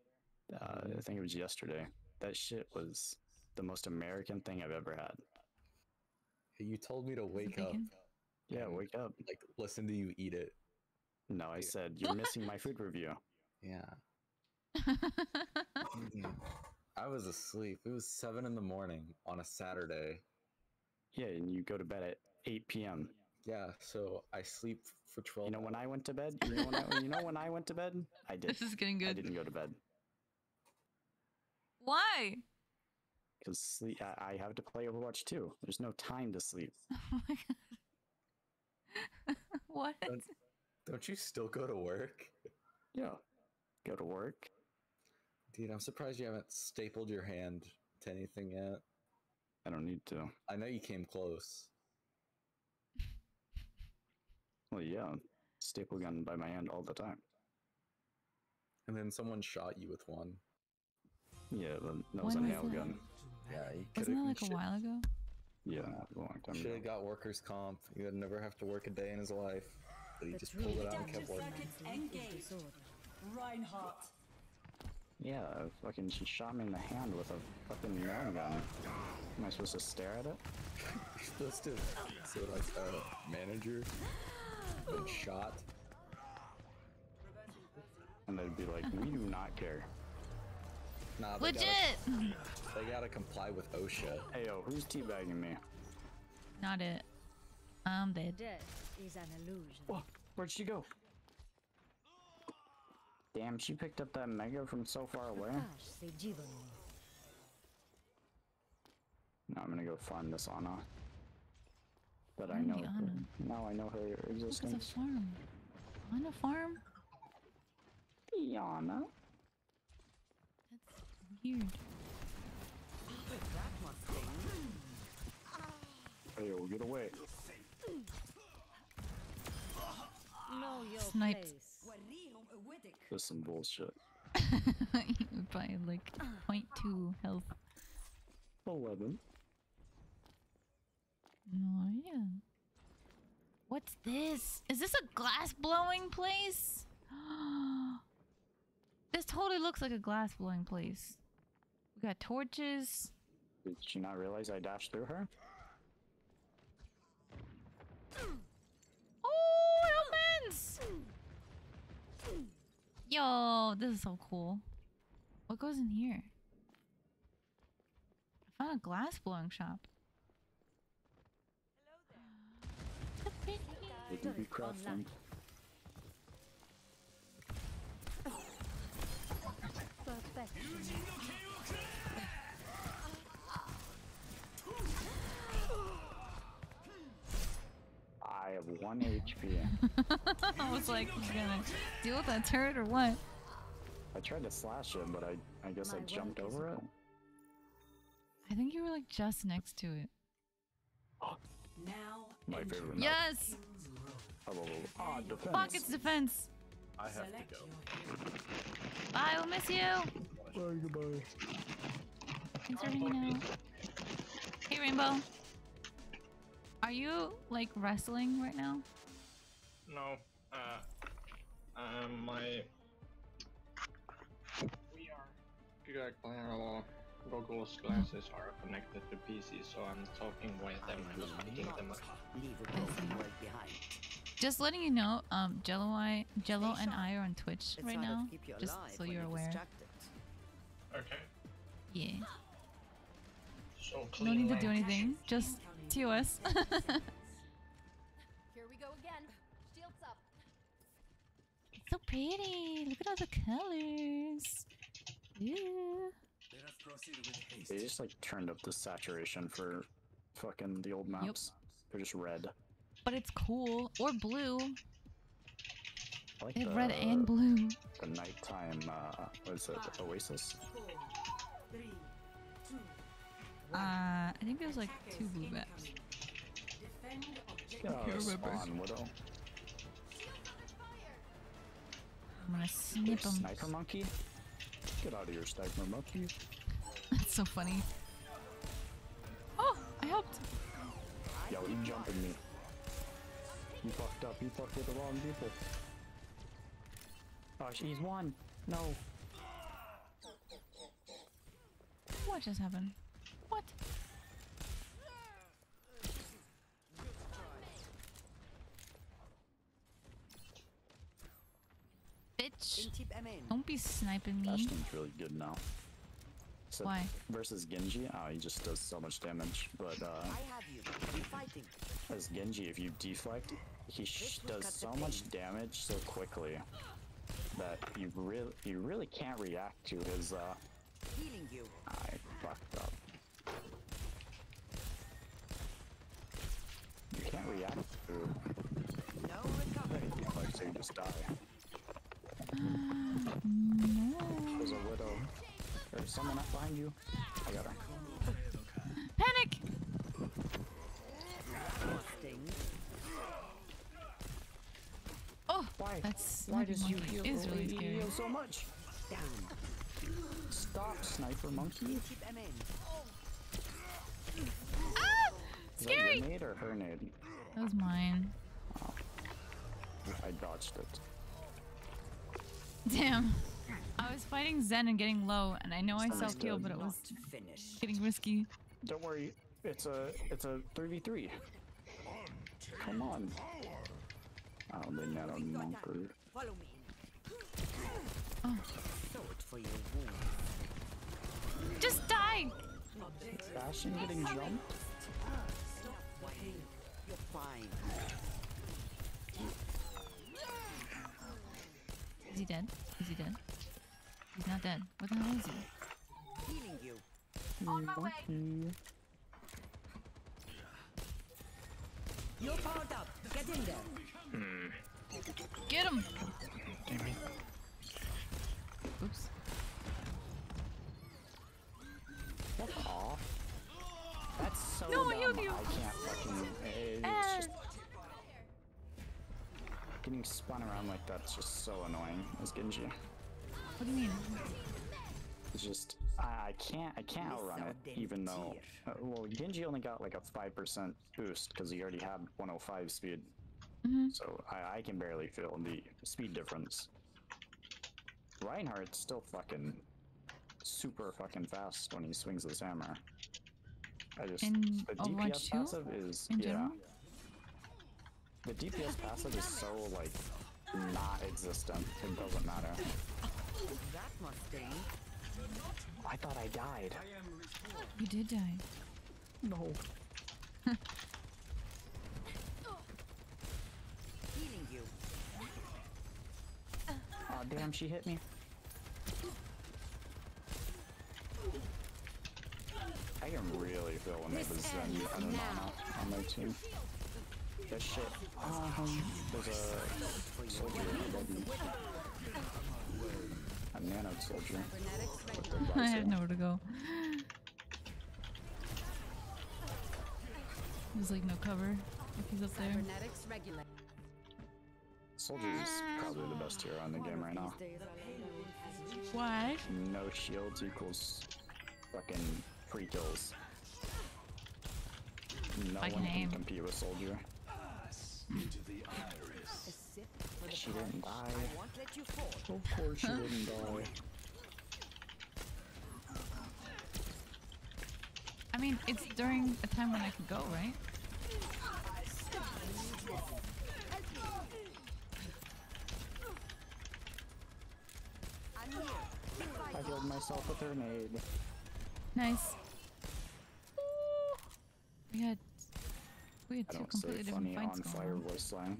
I think it was yesterday. That shit was the most American thing I've ever had. You told me to wake up. bacon? Yeah, wake up. Like, listen to you eat it. No, I said, you're missing my food review. Yeah. I was asleep. It was 7 in the morning on a Saturday. Yeah, and you go to bed at 8 p.m. Yeah, so I sleep for 12 You know when I went to bed? You know when I went to bed? I did. This is getting I good. didn't go to bed. Why? Because I have to play Overwatch too. There's no time to sleep. Oh my god. What? Don't you still go to work? Yeah. Go to work. Dude, I'm surprised you haven't stapled your hand to anything yet. I don't need to. I know you came close. Well, yeah. Staple gun by my hand all the time. And then someone shot you with one. Yeah, but that was a When was nail that? gun. Yeah, you Wasn't that like a while ago? Yeah, a long time Should ago. have got workers' comp. He would never have to work a day in his life. But he just pulled it out and kept working. Engage. Reinhardt. Yeah, fucking she shot me in the hand with a fucking nail gun. Am I supposed to stare at it? You're supposed to say like, manager been shot. And they'd be like, we do not care. Nah, Legit! They gotta comply with OSHA. Hey yo, who's teabagging me? Not it. I'm dead. Death is an illusion. Oh, where'd she go? Damn, she picked up that mega from so far away. Now I'm gonna go find this Ana. But I Find know the her. Ana. Now I know her Look, it's existence. a farm. On a farm? Yana. That's weird. Hey yo, get away. Know your Sniped. place. This is some bullshit. By like 0.2 health. 11. Oh yeah. What's this? Is this a glass blowing place? This totally looks like a glass blowing place. We got torches. Did she not realize I dashed through her? Oh, it opens! Yo, this is so cool. What goes in here? I found a glass blowing shop. Did you be crafting? I have 1 HP. I was like, you gonna deal with that turret or what? I tried to slash it, but I guess I jumped over it. I think you were like just next to it. Now. My favorite map. Yes! Defense. Fuck, it's defense. I have to go. Bye, we'll miss you. Bye, goodbye. Thanks for hanging out. Hey, Rainbow. Are you like wrestling right now? No, my VR goggles glasses are connected to PC, so I'm talking with them and speaking them. Just letting you know, Jello and I are on Twitch right now, just so you're aware. Okay. Yeah. So No need to do anything, just TOS. Here we go again. Shields up. It's so pretty. Look at all the colors. Yeah. Let us proceed with haste. They just like turned up the saturation for fucking the old maps. They're just red. But it's cool. Or blue. I like They have red and blue. The nighttime, what is it, Oasis? 4, 3, 2, I think there's like 2 blue maps. defend objective. Yeah, can't remember. Spawn Widow. I'm gonna snip them. Sniper monkey? Get out of here, sniper monkey. That's so funny. Oh, I helped. Yo, you jumping me. You fucked up. You fucked with the wrong people. Oh, she's won. No. What just happened? Overwatch. Don't be sniping me. Bastion's really good now. So Why? versus Genji, he just does so much damage. But as Genji, if you deflect, he does so much damage so quickly that you really can't react to his. Healing you. I fucked up. You can't react to. No recovery. Like, so you just die. No. There's a widow. There's someone up behind you. I got her. Panic! Oh, Why? That's Why does you monkey heal is really scary. heal so much? Stop, sniper monkey. Ah! Is Scary! that your nade or her nade? That was mine. Oh. I dodged it. Damn. I was fighting Zen and getting low, and I know I self-healed, but it was getting risky. Don't worry, it's a 3v3. Come on. Oh, they nano monker. Follow me. Oh. Sword for your wound. Just die! Bastion getting jumped? You're fine. Is he dead? Is he dead? He's not dead. What the hell is he? Healing you. On my way. You're powered up. Get in there. Get him! Damn it. Oops. Fuck off. That's so No, I dumb. healed you. I can't fucking. It's just. Getting spun around like that's just so annoying as Genji. What do you mean? It's just I can't outrun it, even though well Genji only got like a 5% boost because he already had 105 speed, so I can barely feel the speed difference. Reinhardt's still fucking super fucking fast when he swings his hammer. I just In the Overwatch DPS 2? passive is In general? The DPS passive is so like not existent. It doesn't matter. That must sting. I thought I died. You did die. No. Healing you. Oh damn, she hit me. I can really feel when there's a Zen and a Nana on my team. That shit. There's a soldier above me. A nano soldier. I have nowhere to go. There's like no cover if he's up there. Soldier is probably the best hero in the game right now. Why? No shields equals fucking free kills. No one can compete with soldier. She didn't die. Of course she didn't die. I mean, it's during a time when I could go, right? I killed myself with her nade. Nice. We had I two don't say completely different funny fights on going fire on. voice line.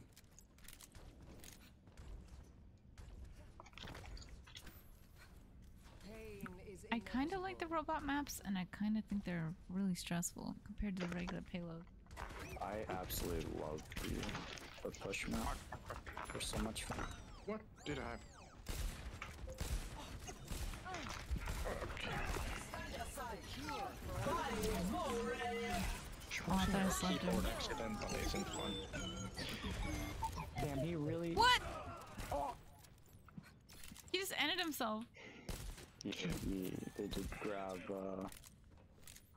I kind of like the robot maps, and I kind of think they're really stressful compared to the regular payload. I absolutely love the push map. They're so much fun. What did I? Oh, I thought I slept Keyboard her. accidental isn't fun. Damn, he really. What? Oh. He just ended himself. Yeah, they did grab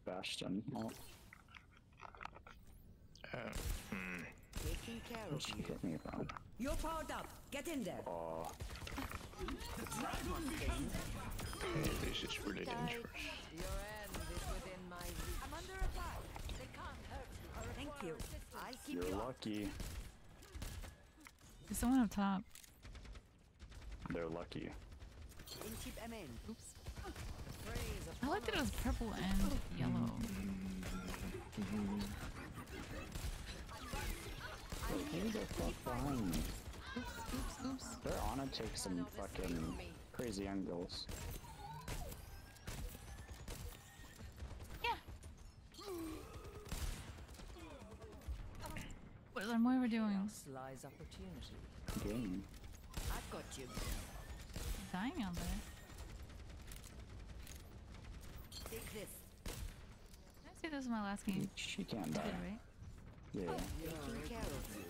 Bastion. Oh. Taking care Where'd of she you. hit me from? You're powered up. Get in there. Oh. Okay, this is really dangerous. Your end is within my reach. I'm under attack. They can't hurt you. Thank you. I'll keep You're you up. lucky. There's someone up top. They're lucky. Oops. I like that it was purple and yellow. Who the fuck behind me? Oops. They're on to take some fucking crazy angles. Yeah. What is our Moira doing? Lies opportunity. Game. I've got you. Dying out there. Take this. Did I say this was my last game? She can't die. I did, right? Yeah. Taking care of you.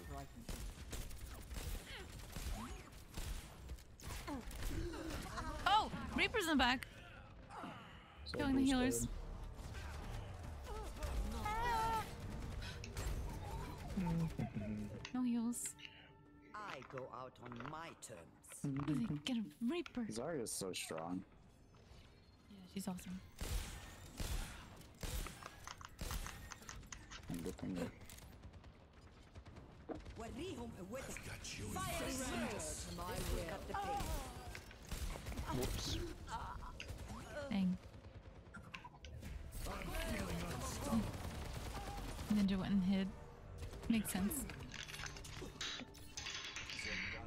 Oh! Reaper's in the back. So Killing the who's healers. good? No heals. I go out on my terms. What do they get a Reaper? Zarya's so strong. Yeah, she's awesome. I'm good finger. Got you. Whoops. Dang. Ninja went and hid. Makes sense.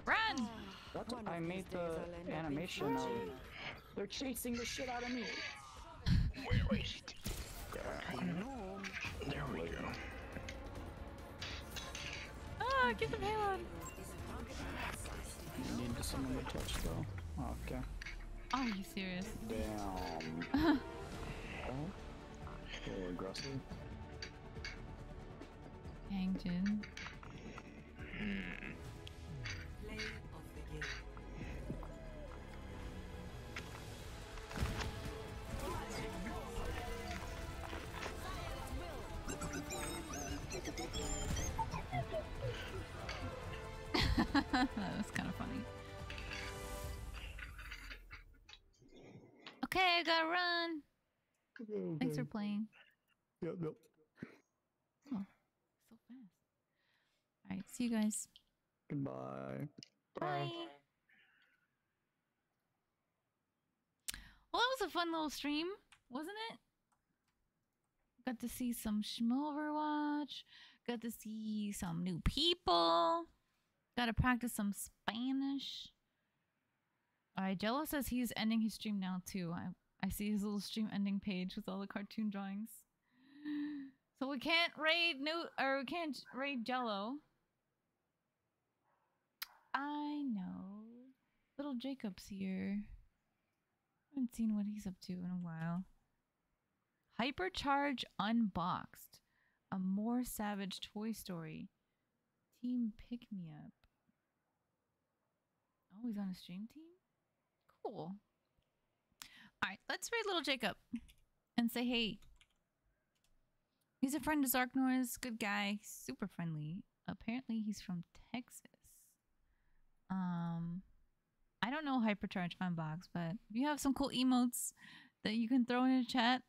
Run! What? I made the animation of... They're chasing the shit out of me! Where is it? There we go. Ah, get the payload! You need someone to touch though. Oh, okay. Are you serious? Damn. Oh. Very aggressive. Dang, Jin. Play of the game. That was kind of funny. Okay, I gotta run. Thanks for playing. Yep. Oh, so fast. Alright, see you guys. Goodbye. Bye. Well, that was a fun little stream, wasn't it? Got to see some Overwatch. Got to see some new people. Got to practice some Spanish. Alright, Jello says he's ending his stream now too. I see his little stream ending page with all the cartoon drawings. So we can't raid we can't raid Jello. I know. Little Jacob's here. Haven't seen what he's up to in a while. Hypercharge Unboxed. A more savage Toy Story. Team Pick Me Up. Oh, he's on a stream team? Cool. Alright, let's raid little Jacob. And say hey. He's a friend of Zark Noise. Good guy. Super friendly. Apparently he's from Texas. I don't know Hypercharge Unbox, but if you have some cool emotes that you can throw in a chat,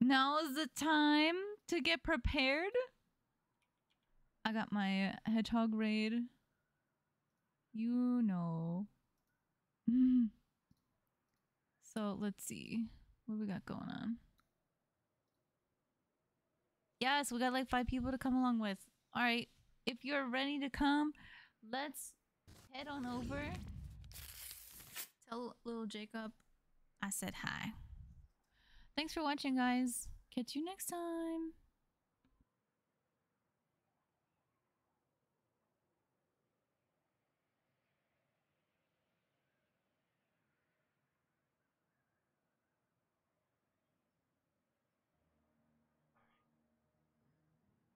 now is the time to get prepared. I got my hedgehog raid. You know. So let's see. What we got going on? Yes, we got like 5 people to come along with. Alright, if you're ready to come, let's head on over. Tell little Jacob I said hi. Thanks for watching, guys. Catch you next time.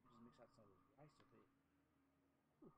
Just mix out some rice with it. Ooh.